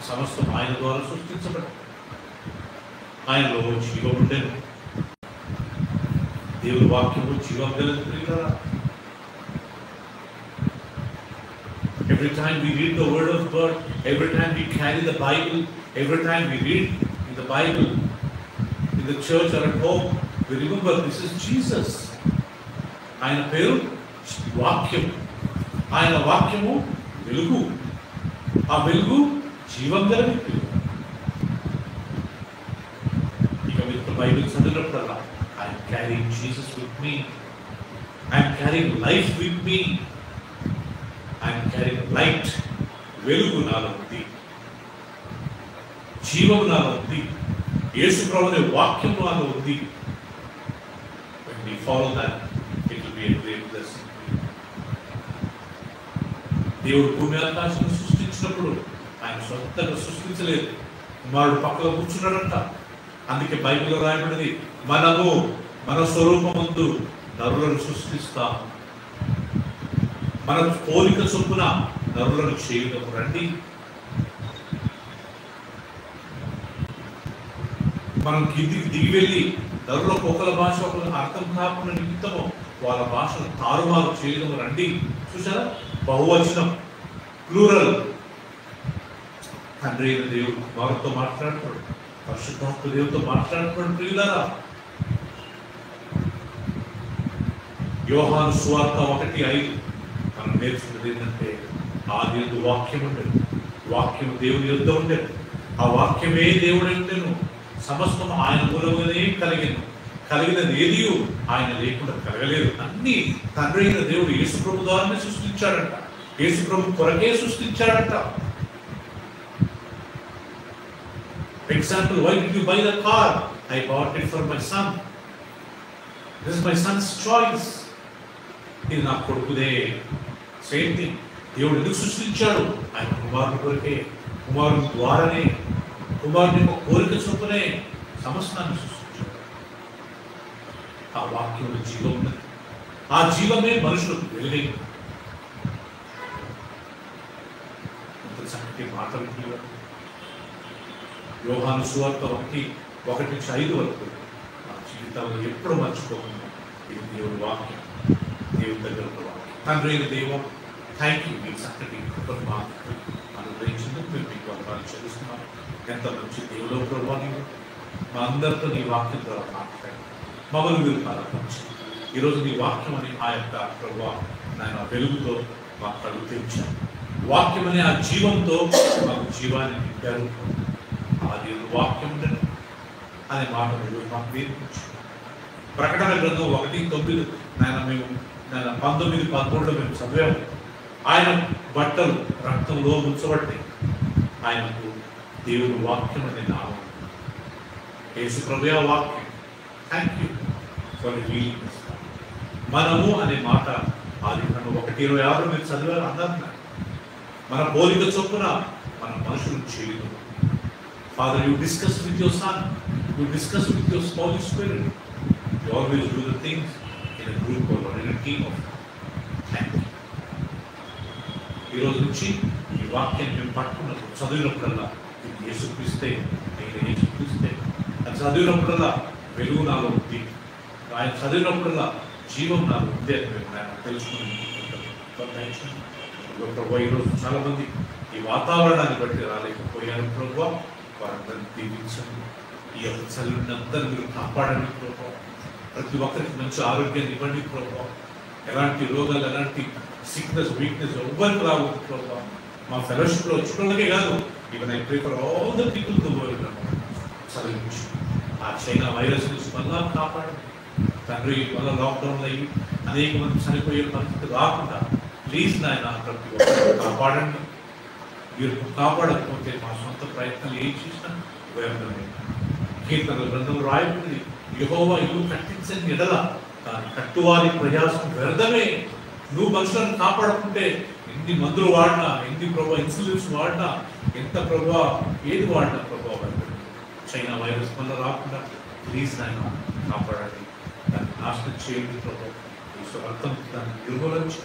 సమస్తం ఆయన ద్వారా సృష్టించబడి ఆయనలో జీవం ఉండేది. దేవుని వాక్యము జీవం కలిగి. Every time we read the word of God, every time we carry the Bible, every time we read in the Bible, in the church or at home, we remember this is Jesus. ఆయన పేరు వాక్యము. ఆయన వాక్యము వెలుగు. ఆ వెలుగు జీవం కలిగి. ఇక మీరు బైబిల్ చదివినప్పుడల్లా I'm carrying Jesus with me, I'm carrying life with me, I'm carrying light. వెలుగు నాలో ఉంది, జీవం నాలో ఉంది, యేసు ప్రభువుని వాక్యం నాలో ఉంది. When we follow that, it will be a great blessing. దేవుడు భూమి ఆకాశం సృష్టించినప్పుడు ఆయన సొంతంగా సృష్టించలేదు. కుమారుడు పక్కలో కూర్చున్నాడంట. అందుకే బైబిల్లో రాయబడింది, మనము మన స్వరూపమందు నరులను సృష్టిస్తాం, మన పోలిక చొప్పున నరులను చేయుటకు రండి. మనం కిందికి దిగి వెళ్ళి నరులకు ఒకరి భాష ఒకరికి అర్థం కాకుండా నిమిత్తము వాళ్ళ భాషను తారుమారు చేయడం రండి. చూసారా, బహువచనం, ప్లూరల్. తండ్రి అయిన దేవుడు కుమారుతో మాట్లాడుతాడు, పరిశుద్ధాత్మ దేవుడితో మాట్లాడుతాడు. ప్రియులారా, యోహాను సువార్త 1:5 మనం నేర్చుకున్నది ఏంటంటే, ఆది యందు వాక్యం ఉండేది, వాక్యం దేవుని యొద్ద ఉండేది, ఆ వాక్యమే దేవుడు ఉండెను, సమస్తం ఆయన మూలముగానే కలిగినది ఏది ఆయన లేకుండా కలగలేదు. అన్ని తండ్రి అయిన దేవుడు యేసు ప్రభు ద్వారానే సృష్టించాడంట, యేసు ప్రభు కొరకే సృష్టించాడంట. Example, why did you buy the car? I bought it for my son. This is my son's choice. ఇది నా కొడుకుదే. సేమ్ థింగ్, దేవుడు ఎందుకు సృష్టించాడు? ఆయన కుమారుని కొరకే, కుమారుని ద్వారానే, కుమారుని యొక్క కోరిక చొప్పునే సమస్తాన్ని సృష్టించాడు. ఆ వాక్యంలో జీవం ఉన్నది, ఆ జీవమే మనుషులకు వెలుగైంది. ఇంత చక్కటి మాటలు యోహాను సువార్త 1:1-5 వరకు నా జీవితంలో ఎప్పుడు మర్చిపోకుండా ఇది దేవుడి వాక్యం, దేవుడి దగ్గర ఉన్న వాక్యం. తండ్రి అయిన దేవం, థ్యాంక్ యూ, మీకు చక్కటి కృపను మాకు అనుగ్రహించినందుకు మేము మీకు వందనాలు చెల్లిస్తున్నాం. ఎంత మంచి దేవుడో ప్రభావం, మా అందరితో నీ వాక్యం ద్వారా మాట్లాడి మమ్మల్ని మీరు ప్రారంభించి ఈరోజు నీ వాక్యం అని ఆ యొక్క ప్రభావం నాయన వెలుగుతో మా కళ్ళు తెరిచాను. వాక్యం అనే ఆ జీవంతో మాకు జీవాన్ని నింపారు. ఆది వాక్యం అనే మాట మీరు మాకు నేర్పించారు. ప్రకటన గ్రంథం 1:9 నాయన మేము 19-13 మేము చదివాము. ఆయన బట్టలు రక్తంలో ముంచబడ్డాయి, ఆయనకు దేవుని వాక్యం అనే నామం, యేసు ప్రభువే వాక్యం. Thank you for revealing this. మనము అనే మాట ఆదికాండం 1:26 మీరు చదివారు అన్నారు. మన పోలిక చొప్పున మన మనుషులను చేయదు. Father, you discuss with your son, you discuss with your Holy Spirit. You always do the things in a group or in a team of. Thank you. ఈ రోజు నుంచి ఈ వాక్యాన్ని మేము పట్టుకున్నప్పుడు చదివినప్పుడల్లా ఇది యేసుక్రీస్తే, నేను యేసుక్రీస్తే అది చదివినప్పుడల్లా వెలుగు నాలో ఉంది, ఆయన చదివినప్పుడల్లా జీవం నాలో ఉంది అని మేము ఆయన తెలుసుకుని ప్రభు. ఈరోజు చాలా మంది ఈ వాతావరణాన్ని బట్టి రాలేకపోయారు ప్రభు, వారందరినీ దీవించండి. ఈ యొక్క చల్లని అందరూ మీరు కాపాడండి ప్రభు. ప్రతి ఒక్కరికి మంచి ఆరోగ్యాన్ని ఇవ్వండి ప్రభు. ఎలాంటి రోగాలు, ఎలాంటి సిక్నెస్, వీక్నెస్ ఎవ్వరికి రావద్దు ప్రభు. మా ఫెలోషిప్లో వచ్చినోళ్ళకే కాదు, even I pray for all the people to world చదివించి ఆ చైనా వైరస్ నుంచి మళ్ళా కాపాడండి తండ్రి. మళ్ళీ లాక్డౌన్ అయ్యి అనేక మంది చనిపోయే పరిస్థితి రాకుండా ప్లీజ్ నాయన ప్రతి ఒక్కరు కాపాడండి. మీరు కాపాడకపోతే మా సొంత ప్రయత్నాలు ఏం చేసినా వ్యర్థమే. కీర్తనల గ్రంథంలో రాయబడింది, యెహోవా ఇల్లు కట్టించని ఎడల దాని కట్టువారి ప్రయాసం వ్యర్థమే. నువ్వు మనుషులను కాపాడకుంటే ఎన్ని మందులు వాడినా, ఎన్ని ప్రభావ ఇన్సులిన్స్ వాడినా, ఎంత ప్రభావ ఏది వాడినా ప్రభావం చైనా వైరస్ వల్ల రాకుండా ప్లీజ్ నాయన కాపాడండి. దాన్ని నాశనం చేయండి ప్రభావం. అర్థం దాన్ని నిర్మూలించి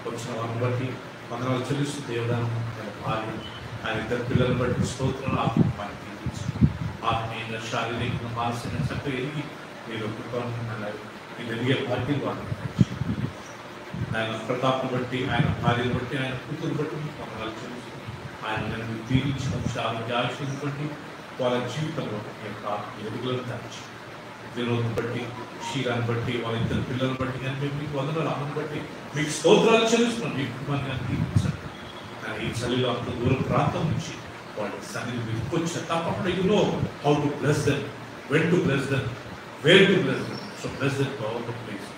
వచ్చిన వారిని బట్టి వందనాలు చెల్లిస్తూ దేవుడాను భార్య ఆయన ఇద్దరు పిల్లలను బట్టి స్తోత్రాలు ఆత్మని తీర్చి ఆత్మీయ శారీరక మానసిక చక్కగా ఎదిగి మీరు మీరు ఎదిగే భాగ్యం వారిని ఆయన ప్రతాప్ను బట్టి, ఆయన భార్యను బట్టి, ఆయన కూతురు బట్టి వందనాలు చెల్లిస్తూ ఆయన నన్ను దీవించిన ఆరోగ్య ఆయుష్ను బట్టి వాళ్ళ జీవితంలో యొక్క ఎదుగులను దాచి వినోదం బట్టి, క్షీరాన్ని బట్టి, వాళ్ళ ఇద్దరు పిల్లలను బట్టి కానీ మేము మీకు వందనాలు అమ్మను బట్టి మీకు స్తోత్రాలు చెల్లిస్తున్నాం. మీ కుటుంబాన్ని దీవించండి. ఈ చలిలో అంత దూరం ప్రాంతం నుంచి వాళ్ళ సన్నిధి మీకు వచ్చిన తప్పకుండా you know how to bless them, when to bless them, where to bless them. So bless them to all the place.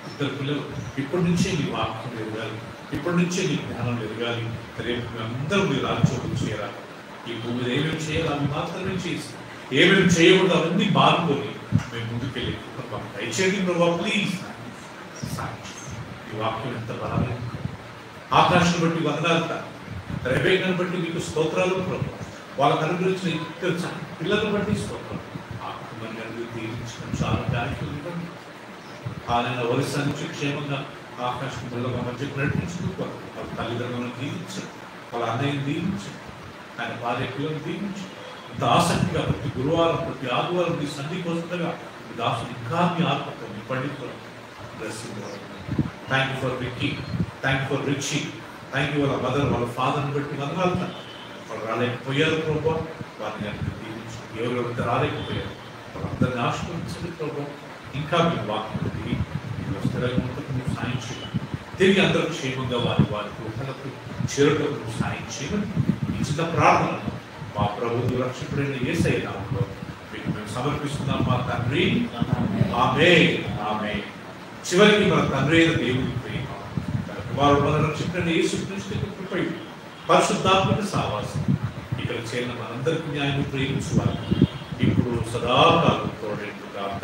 ఇద్దరు పిల్లలు ఇప్పటి నుంచే మీ వాక్యం ఎదగాలి, ఇప్పటి నుంచే మీ జ్ఞానం ఎదగాలి. రేపు అందరూ మీరు రాజ్యోగం చేయాలి. ఈ భూమి మీద ఏమేమి చేయాలి అవి మాత్రమే చేసి, ఏమేమి చేయకూడదు అవన్నీ మారుకొని మేము ముందుకెళ్ళి దయచేయండి ప్రభావ ప్లీజ్. ఈ వాక్యం ఎంత బలమైన, ఆకాశం బట్టి వందనాలత, రెబేకాను బట్టి మీకు స్తోత్రాలు ప్రభావ. వాళ్ళకు అనుగ్రహించిన ఇద్దరు పిల్లలను బట్టి స్తోత్రాలు. ఆ కుటుంబాన్ని దీవించిన చాలా కార్యక్రమం ఆయన ఒరిస్సా నుంచి క్షేమంగా ఆకాశం పిల్లల మధ్యకు నడిపించుకుంటూ వాళ్ళ తల్లిదండ్రులను దీవించండి, వాళ్ళ అన్నయ్యని దీవించండి, ఆయన భార్య పిల్లలను దీవించండి. ఇంత ఆసక్తిగా ప్రతి గురువారం ప్రతి ఆదివారం మీ సన్నిధికి వస్తుండగా మీ దాసుని ఇంకా మీ ఆత్మతో మీ పండితులను blessing. Thank you for Vicky, thank you for Richie, thank you వాళ్ళ మదర్ వాళ్ళ ఫాదర్ని బట్టి వందనాలు. వాళ్ళు రాలేకపోయారు ప్రభా, వారిని దీవించండి. ఎవరెవరైతే రాలేకపోయారు వాళ్ళందరినీ ఆశీర్వదించండి ప్రభా. ఇంకా మీ వాక్యం దిగి మీరు స్థిరంగా ఉంటుంది, మీరు సాయం చేయండి. తిరిగి అందరూ క్షేమంగా వారి వారి గృహాలకు చేరుటకు నువ్వు సాయం చేయమని ఈ చిన్న ప్రార్థనను మా ప్రభువు రక్షకుడైన యేసయ్య నామములో మీకు మేము సమర్పిస్తున్నాం మా తండ్రి. ఆమేన్, ఆమేన్. చివరికి మన తండ్రి అయిన దేవుని ప్రేమ, తన కుమారుడు మన రక్షకుడైన యేసుక్రీస్తు యొక్క కృపయు పరిశుద్ధాత్మక సహవాసం ఇక్కడ చేరిన మనందరికీ న్యాయం ప్రేమించువారు ఇప్పుడు సదాకాలం తోడేందుకు గాక.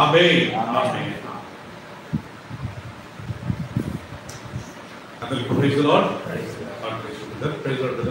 ఆమేన్, ఆమేన్. అందరికీ praise the Lord. Praise the lord.